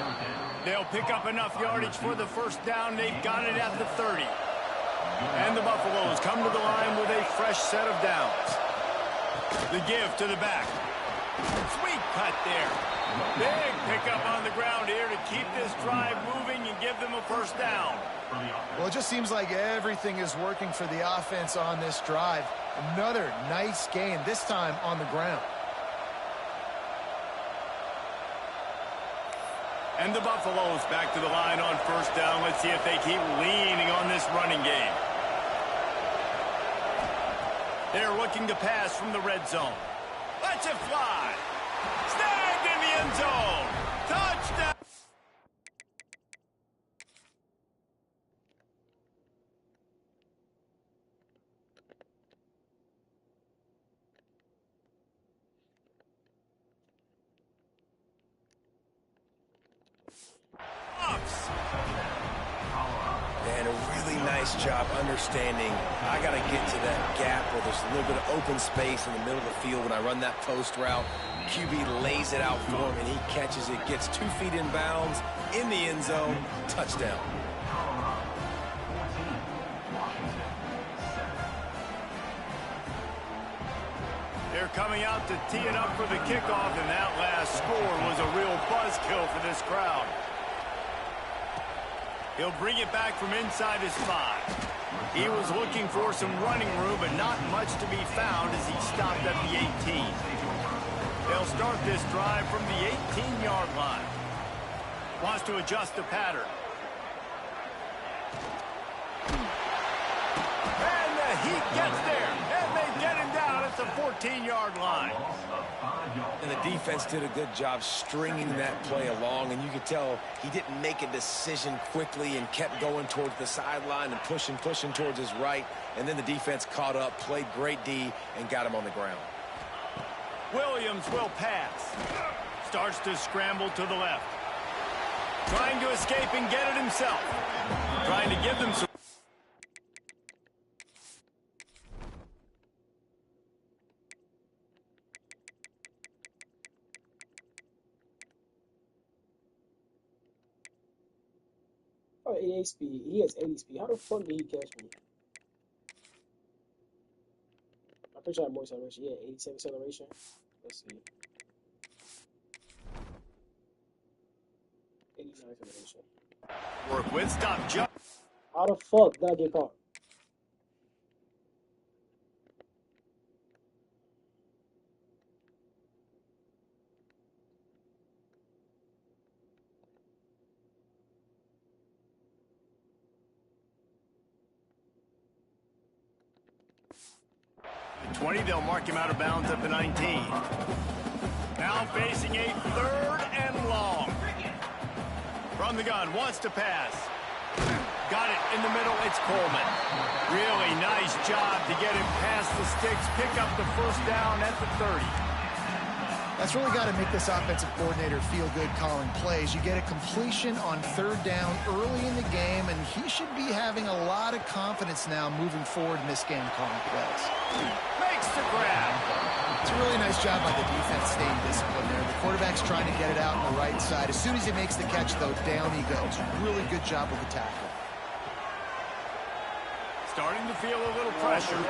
[SPEAKER 1] They'll pick up enough yardage for the first down. They've got it at the 30. And the Buffaloes come to the line with a fresh set of downs. The give to the back. Sweet cut there. Big pickup on the ground here to keep this drive moving and give them a first down.
[SPEAKER 2] Well, it just seems like everything is working for the offense on this drive. Another nice gain, this time on the ground.
[SPEAKER 1] And the Buffaloes back to the line on first down. Let's see if they keep leaning on this running game. They're looking to pass from the red zone. Let's it fly. Snagged in the end zone. Touchdown.
[SPEAKER 3] And a really nice job understanding I got to get to that gap where there's a little bit of open space in the middle of the field when I run that post route. QB lays it out for him, and he catches it, gets 2 feet in bounds, in the end zone, touchdown.
[SPEAKER 1] They're coming out to tee it up for the kickoff, and that last score was a real buzzkill for this crowd. He'll bring it back from inside his 5. He was looking for some running room, but not much to be found as he stopped at the 18. They'll start this drive from the 18-yard line. Wants to adjust the pattern. And the heat gets there, and they get him down at the 14-yard line.
[SPEAKER 3] And the defense did a good job stringing that play along, and you could tell he didn't make a decision quickly and kept going towards the sideline and pushing towards his right, and then the defense caught up, played great D, and got him on the ground.
[SPEAKER 1] Williams will pass. Starts to scramble to the left. Trying to escape and get it himself. Trying to give them some...
[SPEAKER 6] Oh, 88 speed. He has 80 speed. How the fuck did he catch me? I'm pretty sure I have more acceleration. Yeah, 87 acceleration. Let's see. 89 acceleration.
[SPEAKER 1] Work with, stop, jump.
[SPEAKER 6] How the fuck did I get caught?
[SPEAKER 1] At 20, they'll mark him out of bounds at the 19. Now facing a 3rd and long. From the gun, wants to pass. Got it in the middle, it's Coleman. Really nice job to get him past the sticks, pick up the first down at the 30.
[SPEAKER 2] That's really got to make this offensive coordinator feel good calling plays. You get a completion on 3rd down early in the game, and he should be having a lot of confidence now moving forward in this game calling plays.
[SPEAKER 1] Makes the grab.
[SPEAKER 2] It's a really nice job by the defense staying disciplined there. The quarterback's trying to get it out on the right side. As soon as he makes the catch, though, down he goes. Really good job with the tackle.
[SPEAKER 1] Starting to feel a little pressure.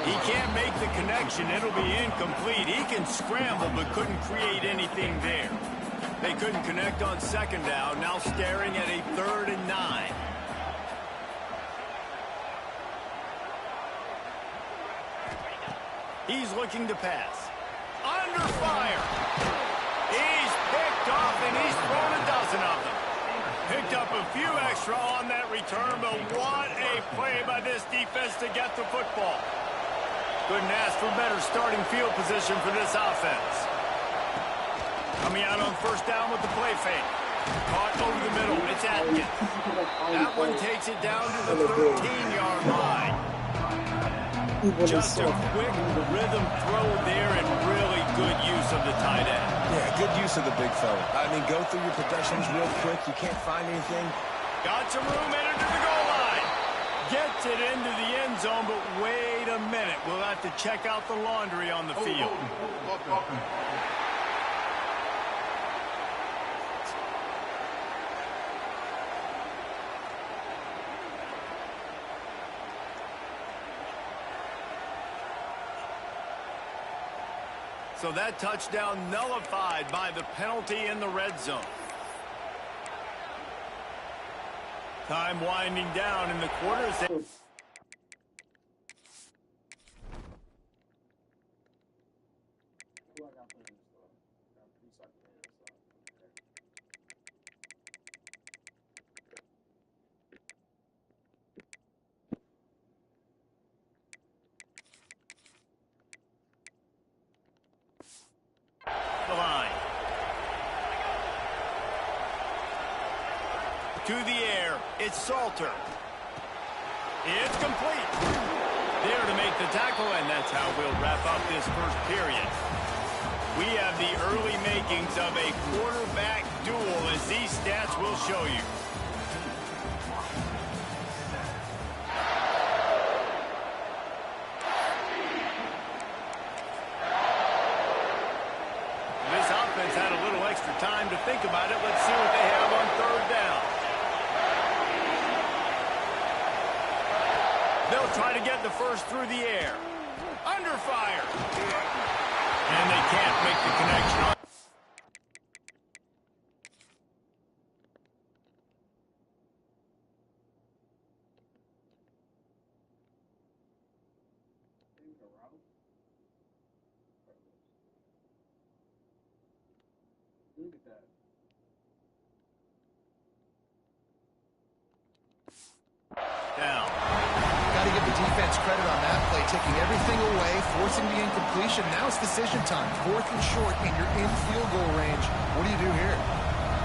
[SPEAKER 1] He can't make the connection. It'll be incomplete. He can scramble, but couldn't create anything there. They couldn't connect on 2nd down. Now staring at a 3rd and 9. He's looking to pass. Under fire. He's picked off, and he's thrown a dozen of them. Picked up a few extra on that recovery. return, but what a play by this defense to get the football. Couldn't ask for better starting field position for this offense. Coming out on first down with the play fake. Caught over the middle. It's Atkins. That one takes it down to the 13-yard line. Just a quick rhythm throw there and really good use of the tight end.
[SPEAKER 3] Yeah, good use of the big fella. I mean, go through your protections real quick. You can't find anything.
[SPEAKER 1] Got some room in into the goal line. Gets it into the end zone, but wait a minute. We'll have to check out the laundry on the field. So that touchdown nullified by the penalty in the red zone. Time winding down in the quarters. The line. To the air, it's Salter. It's complete. There to make the tackle, and that's how we'll wrap up this first period. We have the early makings of a quarterback duel, as these stats will show you. This offense had a little extra time to think about it. Let's see what they have on third down. They'll try to get the first through the air. Under fire. And they can't make the connection.
[SPEAKER 6] Look at that.
[SPEAKER 1] Down.
[SPEAKER 2] Got to give the defense credit on that play, taking everything away, forcing the incompletion. Now it's decision time. 4th and short, and you're in field goal range. What do you do here?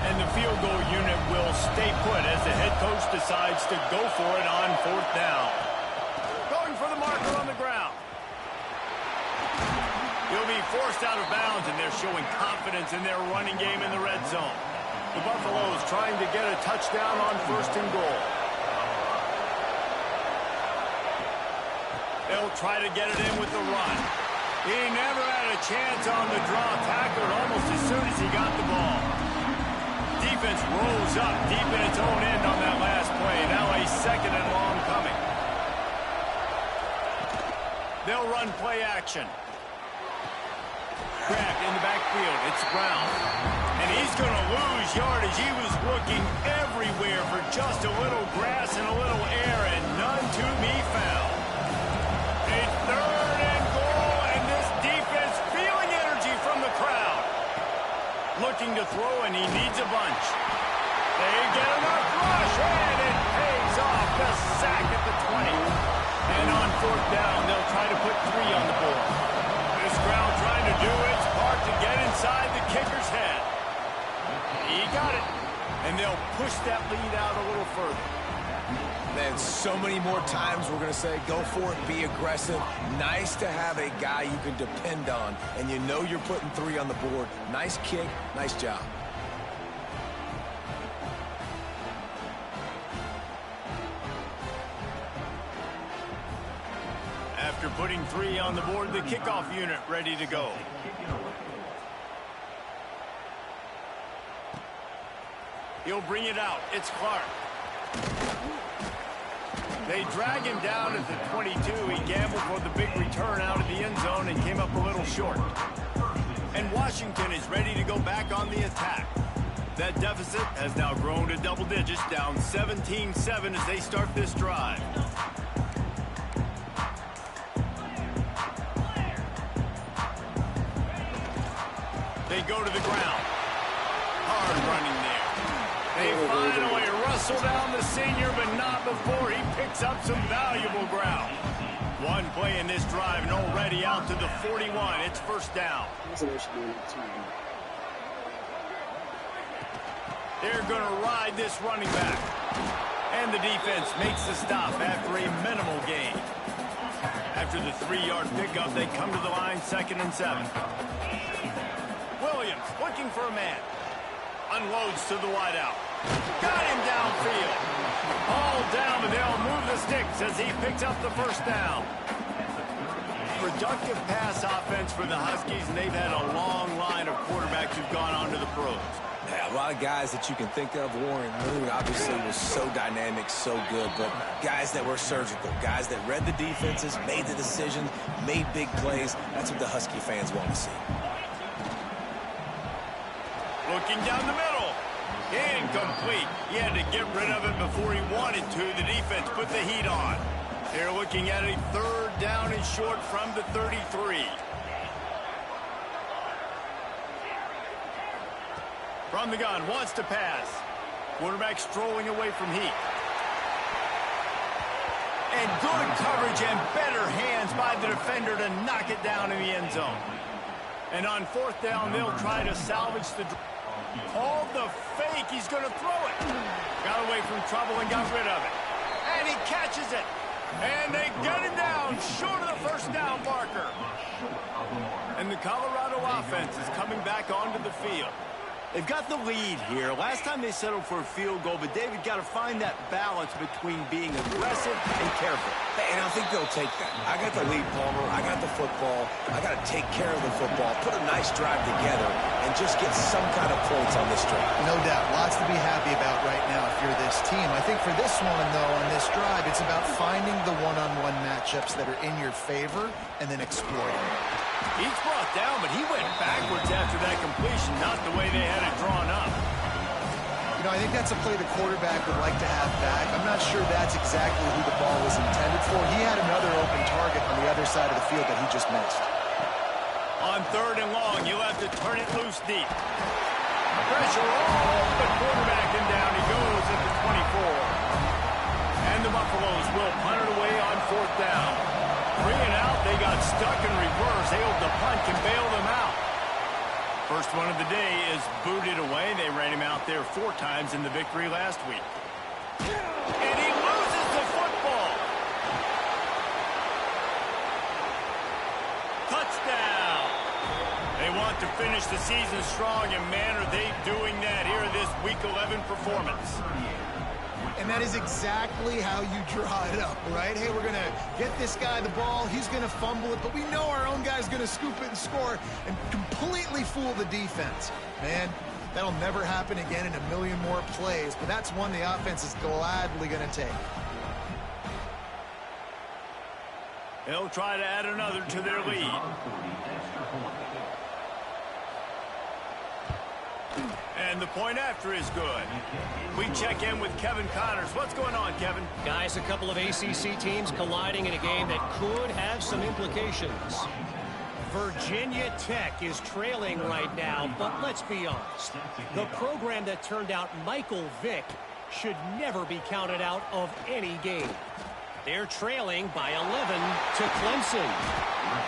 [SPEAKER 1] And the field goal unit will stay put as the head coach decides to go for it on 4th down. Going for the marker on the ground. He'll be forced out of bounds, and they're showing confidence in their running game in the red zone. The Buffaloes trying to get a touchdown on 1st and goal. They'll try to get it in with the run. He never had a chance on the draw, tackled almost as soon as he got the ball. Defense rose up deep in its own end on that last play. Now a 2nd and long coming. They'll run play action. Grabbed in the backfield. It's Brown. And he's going to lose yardage. He was looking everywhere for just a little grass and a little air, and none to be found. A 3rd and goal, and this defense feeling energy from the crowd. Looking to throw, and he needs a bunch. They get enough rush, and it pays off. The sack at the 20. And on 4th down, they'll try to put 3 on the board. This crowd trying to do its part to get inside the kicker's head. He got it, and they'll push that lead out a little further.
[SPEAKER 3] Man, so many more times we're going to say, go for it, be aggressive. Nice to have a guy you can depend on, and you know you're putting 3 on the board. Nice kick, nice job.
[SPEAKER 1] After putting 3 on the board, the kickoff unit ready to go. He'll bring it out. It's Clark. They drag him down at the 22. He gambled for the big return out of the end zone and came up a little short. And Washington is ready to go back on the attack. That deficit has now grown to double digits, down 17-7 as they start this drive. They go to the ground. Hard running there. They finally wrestle down the senior, but not before he picks up some valuable ground. One play in this drive and already out to the 41. It's first down. They're going to ride this running back. And the defense makes the stop after a minimal gain. After the 3-yard pickup, they come to the line, 2nd and 7. Williams looking for a man. Unloads to the wideout. Got him downfield. All down, but they'll move the sticks as he picks up the first down. Productive pass offense for the Huskies, and they've had a long line of quarterbacks who've gone on to the pros.
[SPEAKER 3] Yeah, a lot of guys that you can think of. Warren Moon obviously was so dynamic, so good, but guys that were surgical, guys that read the defenses, made the decisions, made big plays. That's what the Husky fans want to see.
[SPEAKER 1] Looking down the middle. Incomplete. He had to get rid of it before he wanted to. The defense put the heat on. They're looking at a 3rd down and short from the 33. From the gun, wants to pass. Quarterback strolling away from heat. And good coverage and better hands by the defender to knock it down in the end zone. And on 4th down, they'll try to salvage the... Called the fake. He's going to throw it. Got away from trouble and got rid of it. And he catches it. And they get him down short of the first down marker. And the Colorado offense is coming back onto the field. They've got the lead here. Last time they settled for a field goal, but David got to find that balance between being aggressive and careful.
[SPEAKER 3] And I think they'll take that. I got the lead, Palmer. I got the football. I got to take care of the football, put a nice drive together, and just get some kind of points on this drive.
[SPEAKER 2] No doubt. Lots to be happy about right now if you're this team. I think for this one, though, on this drive, it's about finding the one-on-one matchups that are in your favor and then exploiting them.
[SPEAKER 1] He's brought down, but he went backwards after that completion, not the way they had it drawn up.
[SPEAKER 2] You know, I think that's a play the quarterback would like to have back. I'm not sure that's exactly who the ball was intended for. He had another open target on the other side of the field that he just missed.
[SPEAKER 1] On 3rd and long, you'll have to turn it loose deep. Pressure all the quarterback, and down he goes at the 24. And the Buffaloes will punt it away on 4th down. 3 and out, they got stuck in reverse. They hope the punt can bail them out. First one of the day is booted away. They ran him out there 4 times in the victory last week. And he loses the football. Touchdown. They want to finish the season strong, and man, are they doing that here in this Week 11 performance.
[SPEAKER 2] And that is exactly how you draw it up, right? Hey, we're going to get this guy the ball. He's going to fumble it, but we know our own guy's going to scoop it and score and completely fool the defense. Man, that'll never happen again in a million more plays, but that's one the offense is gladly going to take.
[SPEAKER 1] They'll try to add another to their lead. And the point after is good. We check in with Kevin Connors. What's going on, Kevin?
[SPEAKER 5] Guys, a couple of ACC teams colliding in a game that could have some implications. Virginia Tech is trailing right now, but let's be honest. The program that turned out Michael Vick should never be counted out of any game. They're trailing by 11 to Clemson.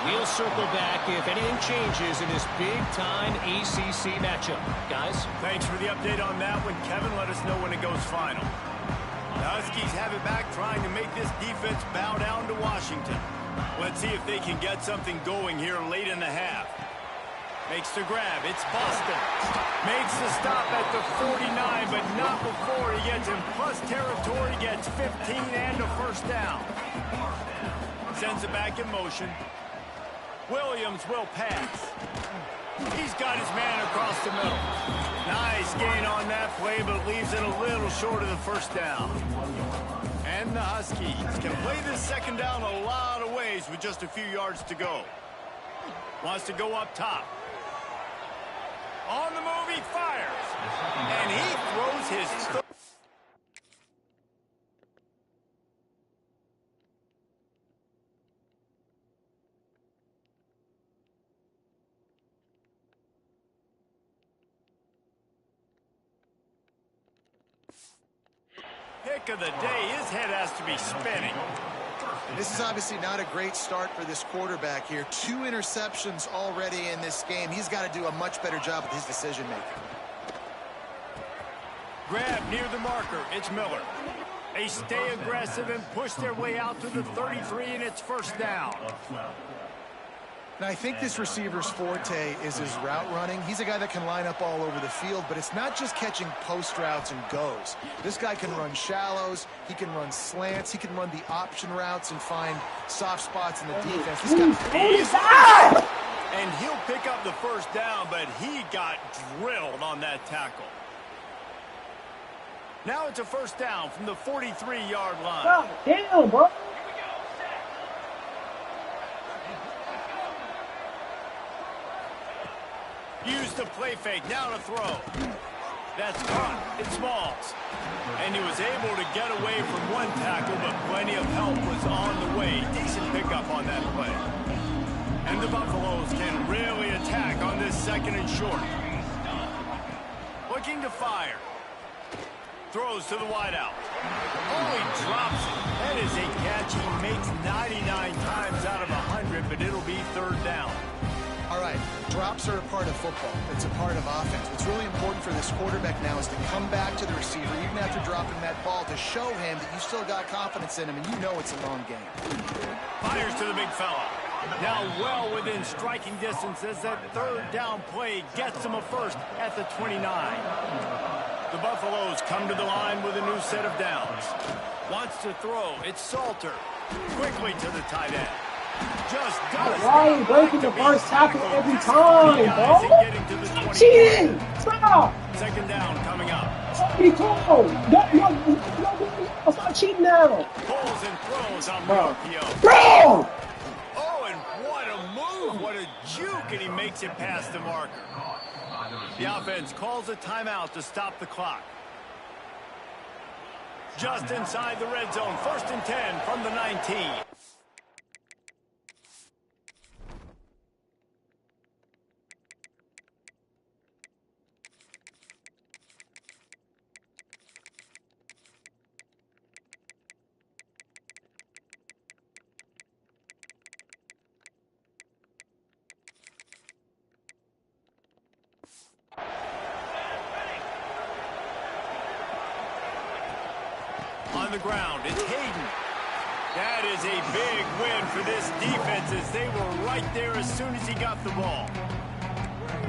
[SPEAKER 5] We'll circle back if anything changes in this big-time ACC matchup. Guys?
[SPEAKER 1] Thanks for the update on that one, Kevin. Let us know when it goes final. The Huskies have it back, trying to make this defense bow down to Washington. Let's see if they can get something going here late in the half. Makes the grab. It's Boston. Makes the stop at the 49, but not before he gets in plus territory, gets 15 and a first down. Sends it back in motion. Williams will pass. He's got his man across the middle. Nice gain on that play, but leaves it a little short of the first down. And the Huskies can play this second down a lot of ways with just a few yards to go. Wants to go up top. On the move, he fires. And he throws his third. pick of the day. His head has to be spinning.
[SPEAKER 2] This is obviously not a great start for this quarterback here. 2 interceptions already in this game. He's got to do a much better job with his decision-making. Grab
[SPEAKER 1] near the marker. It's Miller. They stay aggressive and push their way out to the 33, and it's first down.
[SPEAKER 2] Now, I think this receiver's forte is his route running. He's a guy that can line up all over the field, but it's not just catching post routes and goes. This guy can run shallows, he can run slants, he can run the option routes and find soft spots in the defense. This guy,
[SPEAKER 1] and he'll pick up the first down, but he got drilled on that tackle. Now it's a first down from the 43-yard line.
[SPEAKER 6] God damn, bro.
[SPEAKER 1] Used the play fake, now to throw. That's caught. It's Smalls. And he was able to get away from one tackle, but plenty of help was on the way. Decent pickup on that play. And the Buffaloes can really attack on this second and short. Looking to fire. Throws to the wideout. Oh, he drops it. That is a catch he makes 99 times out of 100, but it'll be third down.
[SPEAKER 2] All right, drops are a part of football. It's a part of offense. What's really important for this quarterback now is to come back to the receiver, even after dropping that ball, to show him that you still got confidence in him, and you know it's a long game.
[SPEAKER 1] Fires to the big fella. Now well within striking distance as that third down play gets him a first at the 29. The Buffaloes come to the line with a new set of downs. Wants to throw. It's Salter. Quickly to the tight end. Just does.
[SPEAKER 6] Why are you breaking the first tackle every time, bro? Cheating! Stop!
[SPEAKER 1] Second down coming up.
[SPEAKER 6] Somebody call! No, stop cheating now!
[SPEAKER 1] Pulls and throws on RPO.
[SPEAKER 6] Bro!
[SPEAKER 1] Oh, and what a move! What a juke! And he makes it past the marker. The offense calls a timeout to stop the clock. Just inside the red zone. First and 10 from the 19. On the ground, it's Hayden. That is a big win for this defense as they were right there as soon as he got the ball.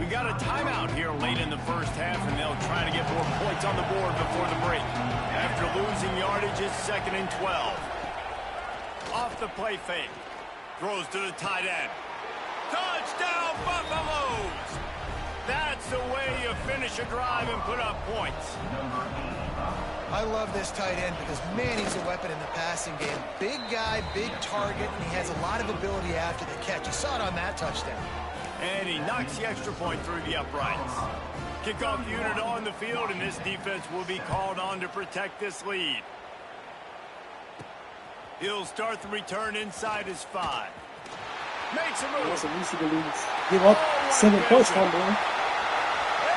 [SPEAKER 1] We got a timeout here late in the first half, and they'll try to get more points on the board before the break. After losing yardage, it's 2nd and 12. Off the play fake. Throws to the tight end. Touchdown, Buffaloes! That's the way you finish a drive and put up points.
[SPEAKER 2] I love this tight end because, man, he's a weapon in the passing game. Big guy, big target, and he has a lot of ability after the catch. You saw it on that touchdown.
[SPEAKER 1] And he knocks the extra point through the uprights. Kickoff unit on the field, and this defense will be called on to protect this lead. He'll start the return inside his 5. Makes a move.
[SPEAKER 6] That's at least he can give up 7 points, bro.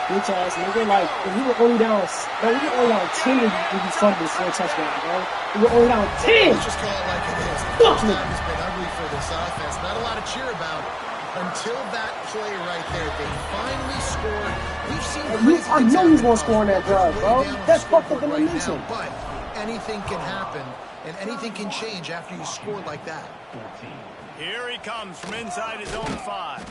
[SPEAKER 6] Bitch ass nigga, like, if we were only down, bro, we were only down 10 if we fumbled for a touchdown, bro. We were only down 10!
[SPEAKER 2] Let's just call it like it is. The first time has been ugly for this offense. Not a lot to cheer about until that play right there. They finally scored. We've seen
[SPEAKER 6] I know he's gonna score on that drive, bro. That's fucked up in the mission.
[SPEAKER 2] But anything can happen, and anything can change after you score like that.
[SPEAKER 1] Here he comes from inside his own 5.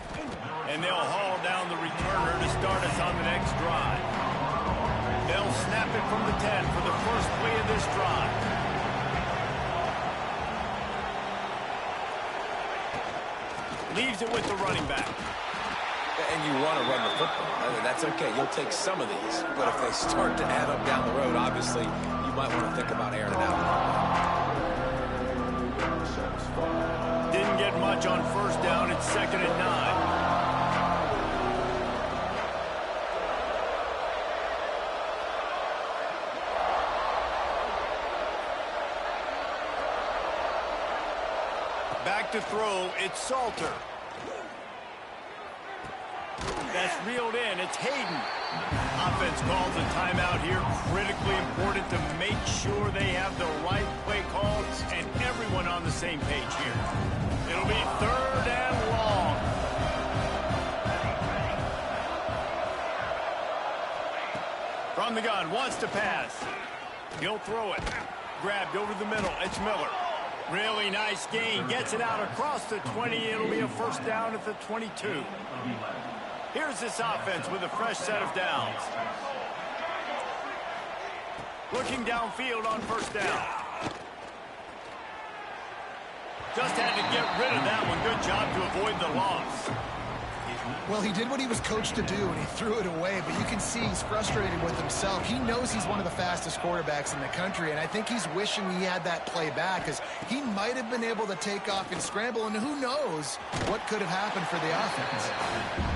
[SPEAKER 1] And they'll haul down the returner to start us on the next drive. They'll snap it from the 10 for the first play of this drive. Leaves it with the running back.
[SPEAKER 3] And you want to run the football. I mean, that's okay. You'll take some of these. But if they start to add up down the road, obviously, you might want to think about airing it out.
[SPEAKER 1] Didn't get much on first down. It's 2nd and 9. Back to throw, it's Salter. That's reeled in. It's Hayden. Offense calls a timeout here. Critically important to make sure they have the right play calls and everyone on the same page here. It'll be 3rd and long. From the gun, wants to pass. He'll throw it. Grabbed over the middle. It's Miller. Really nice gain. Gets it out across the 20. It'll be a first down at the 22. Here's this offense with a fresh set of downs. Looking downfield on first down. Just had to get rid of that one. Good job to avoid the loss.
[SPEAKER 2] Well, he did what he was coached to do, and he threw it away, but you can see he's frustrated with himself. He knows he's one of the fastest quarterbacks in the country, and I think he's wishing he had that play back, because he might have been able to take off and scramble, and who knows what could have happened for the offense.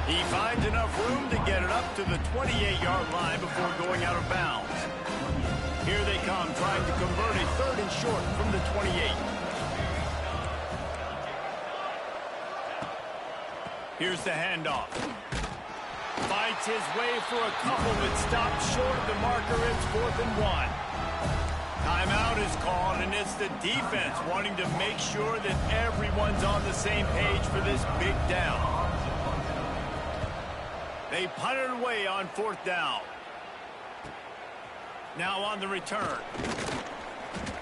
[SPEAKER 1] He finds enough room to get it up to the 28-yard line before going out of bounds. Here they come, trying to convert a 3rd and short from the 28. Here's the handoff. Fights his way for a couple, but stops short of the marker. It's 4th and 1. Timeout is called, and it's the defense wanting to make sure that everyone's on the same page for this big down. They punt it away on 4th down. Now on the return.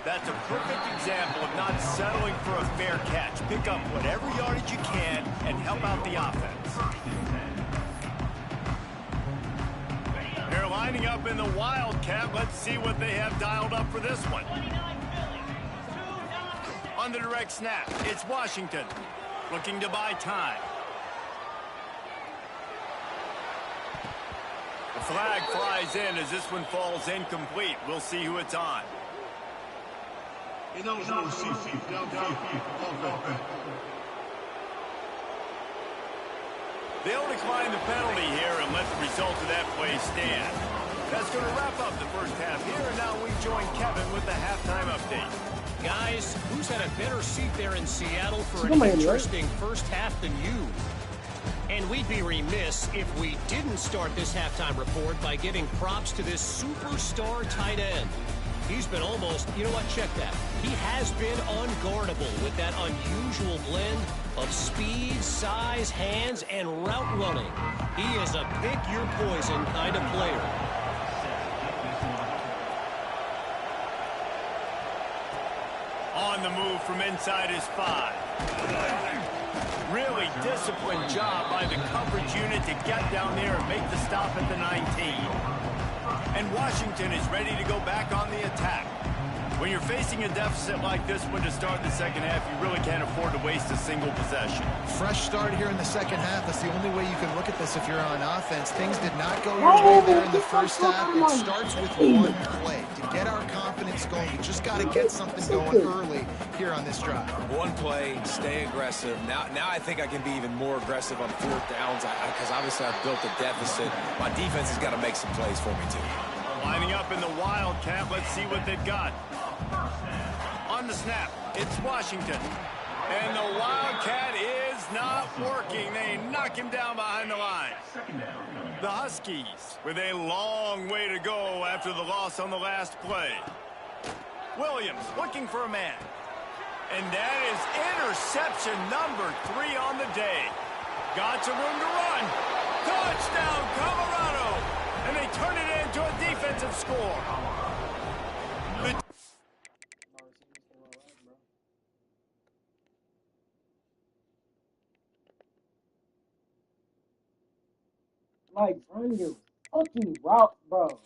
[SPEAKER 1] That's a perfect example of not settling for a fair catch. Pick up whatever yardage you can and help out the offense. They're lining up in the Wildcat. Let's see what they have dialed up for this one. On the direct snap, it's Washington looking to buy time. The flag flies in as this one falls incomplete. We'll see who it's on.
[SPEAKER 4] They'll
[SPEAKER 1] decline the penalty here and let the result of that play stand. That's going to wrap up the first half here, and now we join Kevin with the halftime update.
[SPEAKER 5] Guys, who's had a better seat there in Seattle for an interesting first half than you? And we'd be remiss if we didn't start this halftime report by giving props to this superstar tight end. He's been almost, you know what, check that. He has been unguardable with that unusual blend of speed, size, hands, and route running. He is a pick-your-poison kind of player.
[SPEAKER 1] On the move from inside his 5. Really disciplined job by the coverage unit to get down there and make the stop at the 19. And Washington is ready to go back on the attack. When you're facing a deficit like this one to start the second half, you really can't afford to waste a single possession.
[SPEAKER 2] Fresh start here in the second half. That's the only way you can look at this if you're on offense. Things did not go your way there in the first half. It starts with one play. To get our confidence going, you just got to get something going early here on this drive.
[SPEAKER 3] One play, stay aggressive. Now I think I can be even more aggressive on 4th downs because obviously I've built a deficit. My defense has got to make some plays for me too.
[SPEAKER 1] Lining up in the Wildcat, let's see what they've got. On the snap, it's Washington. And the Wildcat is not working. They knock him down behind the line. The Huskies with a long way to go after the loss on the last play. Williams looking for a man. And that is interception number 3 on the day. Got some room to run. Touchdown, Colorado. And they turn it into a defensive score.
[SPEAKER 6] Like, run your fucking route, bro.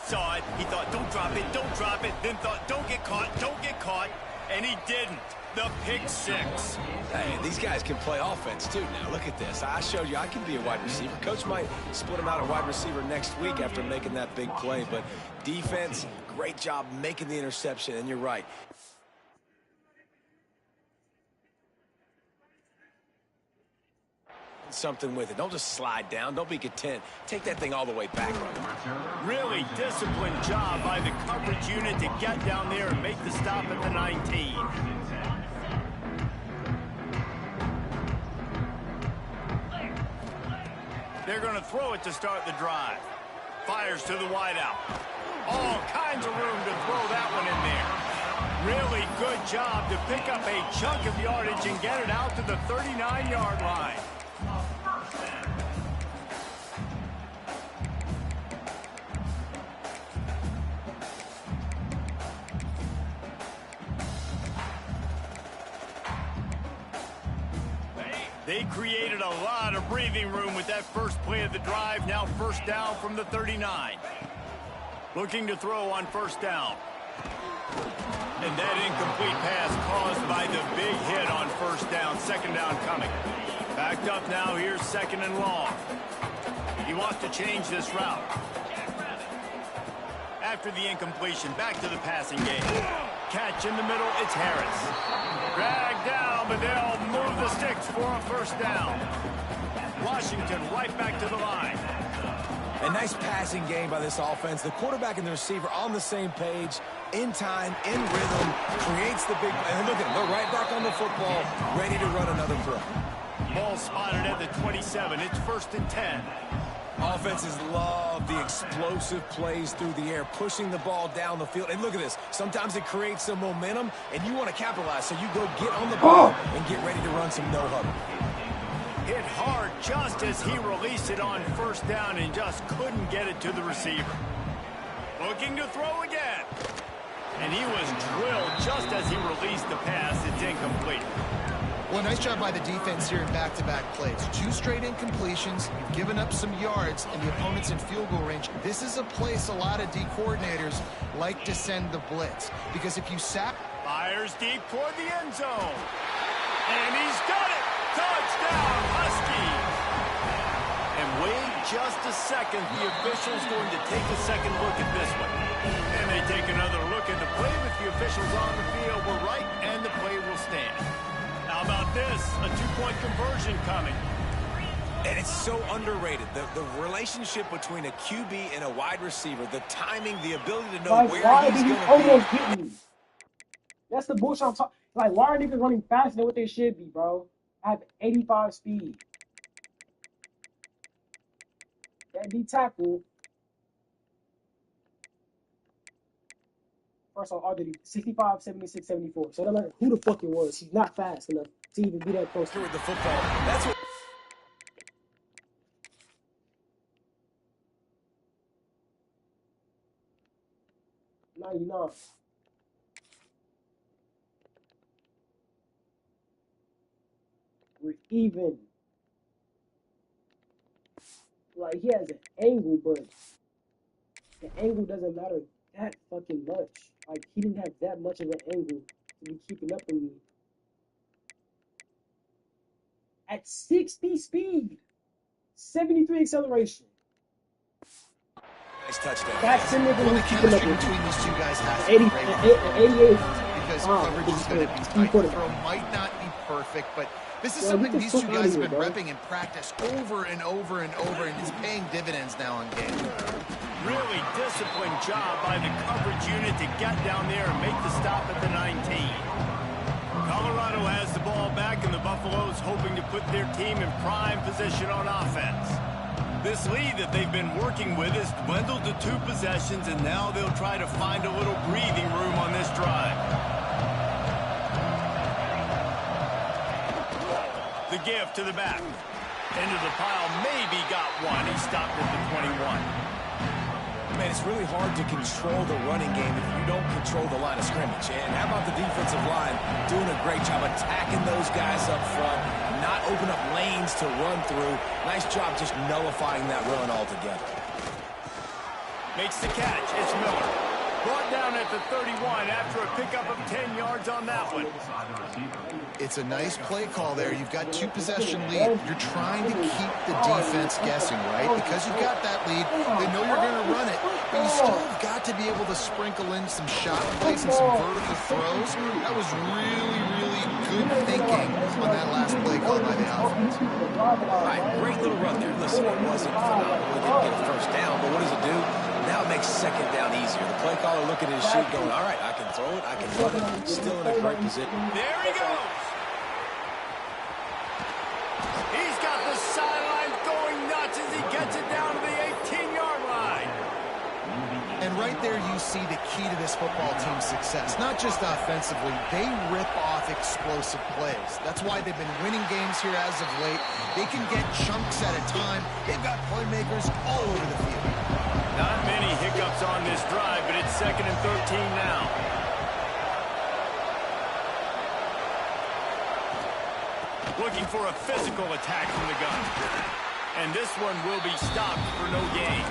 [SPEAKER 1] Saw it. He thought, don't drop it, don't drop it. Then thought, don't get caught. And he didn't. The pick 6.
[SPEAKER 3] Hey, these guys can play offense too now. Look at this. I showed you I can be a wide receiver. Coach might split him out at wide receiver next week after making that big play. But defense, great job making the interception. And you're right. getting something with it. Don't just slide down. Don't be content. Take that thing all the way back.
[SPEAKER 1] Really disciplined job by the coverage unit to get down there and make the stop at the 19. They're going to throw it to start the drive. Fires to the wideout. All kinds of room to throw that one in there. Really good job to pick up a chunk of yardage and get it out to the 39-yard line. They created a lot of breathing room with that first play of the drive. Now first down from the 39. Looking to throw on first down. And that incomplete pass caused by the big hit on first down. Second down coming. Backed up now. Here's second and long. He wants to change this route. After the incompletion, back to the passing game. Catch in the middle, it's Harris. Dragged down, but they'll move the sticks for a first down. Washington right back to the line.
[SPEAKER 3] A nice passing game by this offense. The quarterback and the receiver on the same page, in time, in rhythm, creates the big play. And look at them, they're right back on the football, ready to run another throw.
[SPEAKER 1] Ball spotted at the 27. It's first and 10.
[SPEAKER 3] Offenses love the explosive plays through the air, pushing the ball down the field. And look at this. Sometimes it creates some momentum, and you want to capitalize. So you go get on the ball and get ready to run some no-huddle.
[SPEAKER 1] Hit hard just as he released it on first down and just couldn't get it to the receiver. Looking to throw again. And he was drilled just as he released the pass. It's incomplete.
[SPEAKER 2] Well, nice job by the defense here in back-to-back plays. 2 straight incompletions. You've given up some yards, and the opponent's in field goal range. This is a place a lot of D coordinators like to send the blitz. Because if you sack...
[SPEAKER 1] Fires deep toward the end zone. And he's got it! Touchdown, Huskies! And wait just a second. The official's going to take a second look at this one. And they take another look at the play with the officials on the field. We're right, and the play will stand. How about this? A 2-point conversion coming.
[SPEAKER 3] And it's so underrated. The relationship between a QB and a wide receiver, the timing, the ability to know where he's going to be.
[SPEAKER 6] Almost get me? That's the bullshit I'm talking. Like, why are niggas running faster than what they should be, bro? I have 85 speed. That D tackle. First off, already 65, 76, 74. So no matter who the fuck it was, he's not fast enough to even be that close.
[SPEAKER 3] With the football. That's what.
[SPEAKER 6] We're even. Like, he has an angle, but the angle doesn't matter that fucking much. Like, he didn't have that much of an angle to be keeping up with me. At 60 speed, 73 acceleration.
[SPEAKER 3] Nice touchdown.
[SPEAKER 6] That's similar to
[SPEAKER 2] Well, the
[SPEAKER 6] keeping up
[SPEAKER 2] chemistry
[SPEAKER 6] with
[SPEAKER 2] between these two guys has to
[SPEAKER 6] 80,
[SPEAKER 2] be great.
[SPEAKER 6] 88.
[SPEAKER 2] Because coverage is going to be tight. The throw might not be perfect, but this is something these two guys have been repping in practice over and over and over, and it's paying dividends now in game.
[SPEAKER 1] Really disciplined job by the coverage unit to get down there and make the stop at the 19. Colorado has the ball back, and the Buffaloes hoping to put their team in prime position on offense. This lead that they've been working with has dwindled to 2 possessions, and now they'll try to find a little breathing room on this drive. The give to the back. Into the pile, maybe got one. He stopped at the 21.
[SPEAKER 3] Man, it's really hard to control the running game if you don't control the line of scrimmage. And how about the defensive line doing a great job attacking those guys up front, not open up lanes to run through. Nice job just nullifying that run altogether.
[SPEAKER 1] Makes the catch. It's Miller. Brought down at the 31 after a pickup of 10 yards on that one.
[SPEAKER 2] It's a nice play call there. You've got 2-possession lead. You're trying to keep the defense guessing, right? Because you've got that lead, they know you're going to run it, but you still have got to be able to sprinkle in some shot plays and some vertical throws. That was really, really good thinking on that last play call by the offense.
[SPEAKER 3] All right, great little run there. Listen, it wasn't phenomenal. It didn't get a first down, but what does it do? Now it makes second down easier. The play caller looking at his sheet going, all right, I can throw it, I can run it, still in a great position.
[SPEAKER 1] There he goes. He's got the sideline going nuts as he gets it down to the 18-yard line.
[SPEAKER 2] And right there you see the key to this football team's success. Not just offensively, they rip off explosive plays. That's why they've been winning games here as of late. They can get chunks at a time. They've got playmakers all over the field.
[SPEAKER 1] Not many hiccups on this drive, but it's 2nd and 13 now. Looking for a physical attack from the gun. And this one will be stopped for no gain.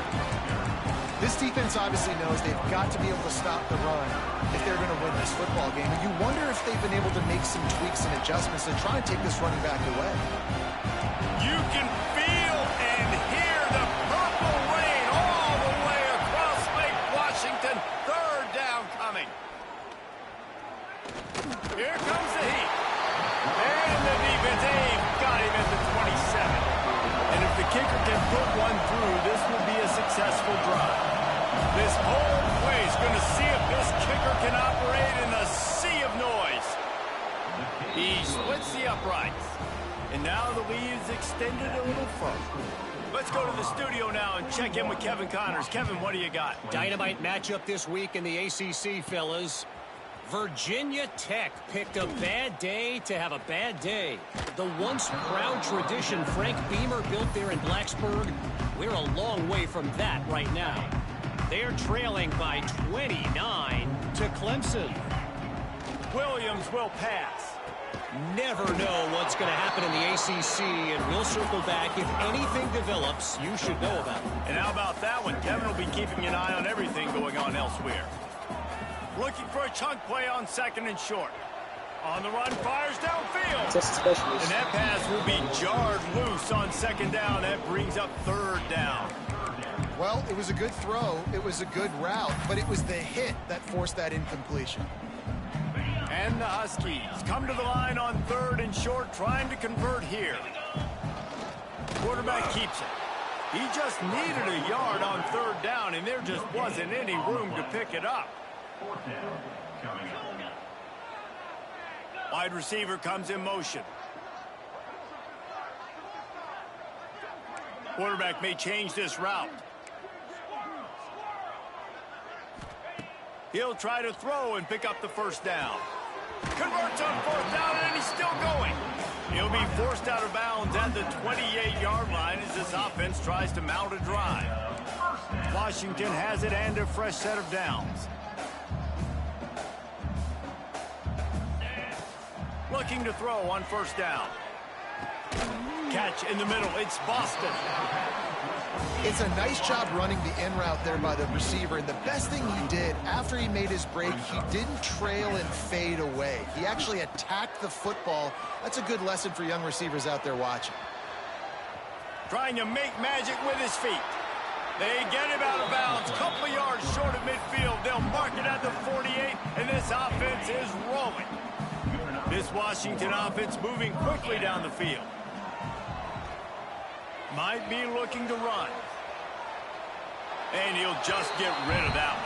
[SPEAKER 2] This defense obviously knows they've got to be able to stop the run if they're going to win this football game. And you wonder if they've been able to make some tweaks and adjustments to try and take this running back away.
[SPEAKER 1] You can feel and hear the purple rain all the way across Lake Washington. 3rd down coming. Here comes the heat. And the defense got him at the 27. And if the kicker can put one through, this will be a successful drive. This whole play is going to see if this kicker can operate in a sea of noise. He splits the uprights. And now the lead is extended a little further. Let's go to the studio now and check in with Kevin Connors. Kevin, what do you got?
[SPEAKER 5] Dynamite matchup this week in the ACC, fellas. Virginia Tech picked a bad day to have a bad day. The once proud tradition Frank Beamer built there in Blacksburg, we're a long way from that right now. They're trailing by 29 to Clemson.
[SPEAKER 1] Williams will pass.
[SPEAKER 5] Never know what's going to happen in the ACC, and we'll circle back. If anything develops, you should know about it.
[SPEAKER 1] And how about that one? Kevin will be keeping an eye on everything going on elsewhere. Looking for a chunk play on 2nd and short. On the run, fires downfield. And that pass will be jarred loose on 2nd down. That brings up 3rd down.
[SPEAKER 2] Well, it was a good throw. It was a good route, but it was the hit that forced that incompletion.
[SPEAKER 1] And the Huskies come to the line on 3rd and short, trying to convert here. Quarterback keeps it. He just needed a yard on 3rd down, and there just wasn't any room to pick it up. Wide receiver comes in motion. Quarterback may change this route. He'll try to throw and pick up the 1st down. Converts on 4th down, and he's still going. He'll be forced out of bounds at the 28-yard line as this offense tries to mount a drive. Washington has it and a fresh set of downs. Looking to throw on 1st down. Catch in the middle. It's Boston.
[SPEAKER 2] It's a nice job running the in route there by the receiver. And the best thing he did after he made his break, he didn't trail and fade away. He actually attacked the football. That's a good lesson for young receivers out there watching.
[SPEAKER 1] Trying to make magic with his feet. They get him out of bounds. Couple of yards short of midfield. They'll mark it at the 48, and this offense is rolling. This Washington offense moving quickly down the field. Might be looking to run. And he'll just get rid of that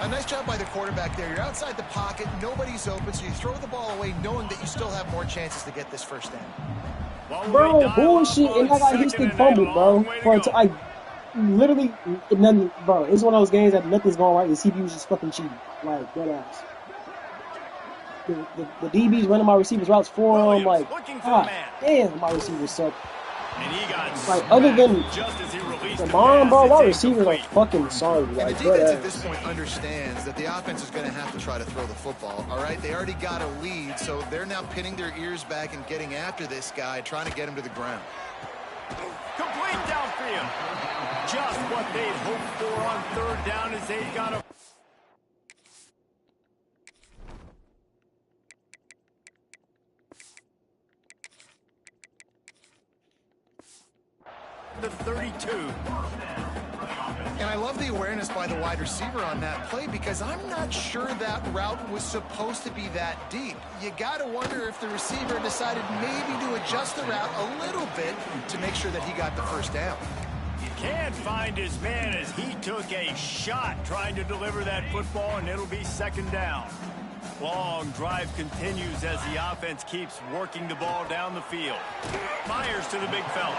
[SPEAKER 1] one.
[SPEAKER 2] A nice job by the quarterback there. You're outside the pocket. Nobody's open, so you throw the ball away knowing that you still have more chances to get this 1st down.
[SPEAKER 6] Bro, bullshit. And I got Houston fumbled, bro. Literally, nothing, bro. It's one of those games that nothing's going right. The CPU's just fucking cheating. Like, dead ass. The DB's running my receivers routes for him. Like, God damn, my receivers suck.
[SPEAKER 1] And he got
[SPEAKER 6] like, other than
[SPEAKER 1] just as he released
[SPEAKER 6] the bomb, bro, my receivers are fucking sorry.
[SPEAKER 2] And
[SPEAKER 6] Like,
[SPEAKER 2] the defense at this point understands that the offense is going to have to try to throw the football, all right? They already got a lead, so they're now pinning their ears back and getting after this guy, trying to get him to the ground.
[SPEAKER 1] Complete downfield. Just what they'd hoped for on 3rd down as they've got a... the 32.
[SPEAKER 2] And I love the awareness by the wide receiver on that play because I'm not sure that route was supposed to be that deep. You got to wonder if the receiver decided maybe to adjust the route a little bit to make sure that he got the first down.
[SPEAKER 1] Can't find his man as he took a shot trying to deliver that football, and it'll be second down. Long drive continues as the offense keeps working the ball down the field. Fires to the big fella.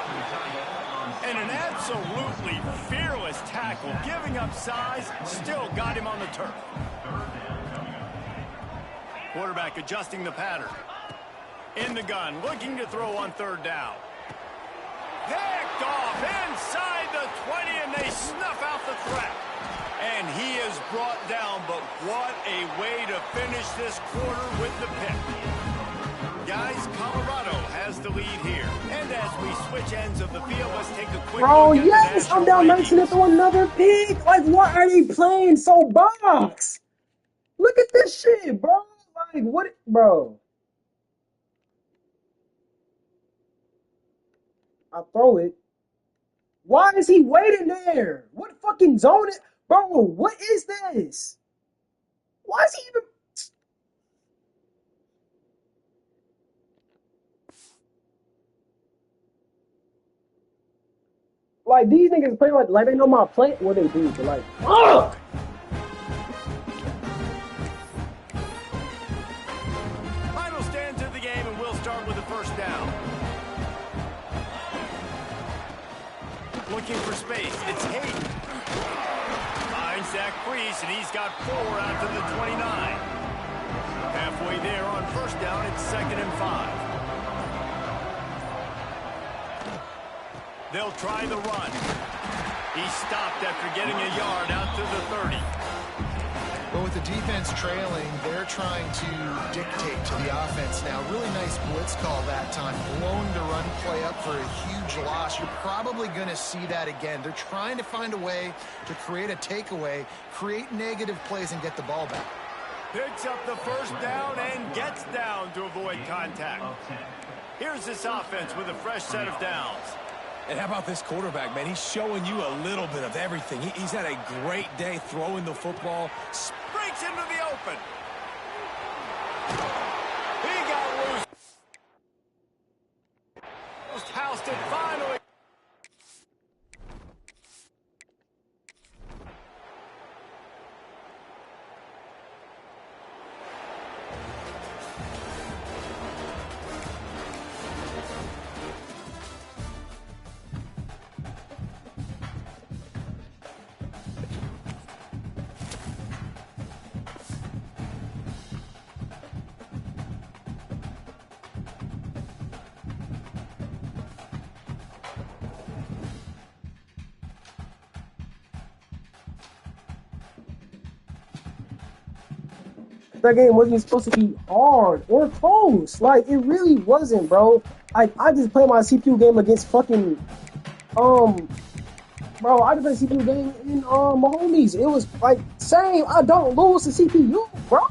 [SPEAKER 1] And an absolutely fearless tackle, giving up size, still got him on the turf. Quarterback adjusting the pattern. In the gun, looking to throw on third down. Picked off inside the 20, and they snuff out the threat. And he is brought down, but what a way to finish this quarter with the pick. Guys, Colorado has the lead here. And as we switch ends of the field, let's take a quick
[SPEAKER 6] Bro,
[SPEAKER 1] look at
[SPEAKER 6] yes,
[SPEAKER 1] the
[SPEAKER 6] I'm down 19 to throw another pick. Like, what are they playing so box? Look at this shit, bro. Like, what, bro? I throw it. Why is he waiting there? What fucking zone is... Bro, what is this? Why is he even... Like, these niggas play like they know my play. What they do, but like, fuck!
[SPEAKER 1] Final stands of the game, and we'll start with the first down. Looking for space. It's Hayden. Finds Zach Priest, and he's got 4 out to the 29. Halfway there on first down, it's 2nd and 5. They'll try the run. He stopped after getting a yard out to the 30.
[SPEAKER 2] But with the defense trailing, they're trying to dictate to the offense now. Really nice blitz call that time. Blowing the run play up for a huge loss. You're probably going to see that again. They're trying to find a way to create a takeaway, create negative plays, and get the ball back.
[SPEAKER 1] Picks up the first down and gets down to avoid contact. Here's this offense with a fresh set of downs.
[SPEAKER 3] And how about this quarterback, man? He's showing you a little bit of everything. He's had a great day throwing the football.
[SPEAKER 1] Breaks into the open. He got loose. Just housed it finally.
[SPEAKER 6] That game wasn't supposed to be hard or close. Like, it really wasn't, bro. Like, I just played my CPU game against fucking, bro, I just played CPU game in, my homies. It was, like, same, I don't lose the CPU, bro.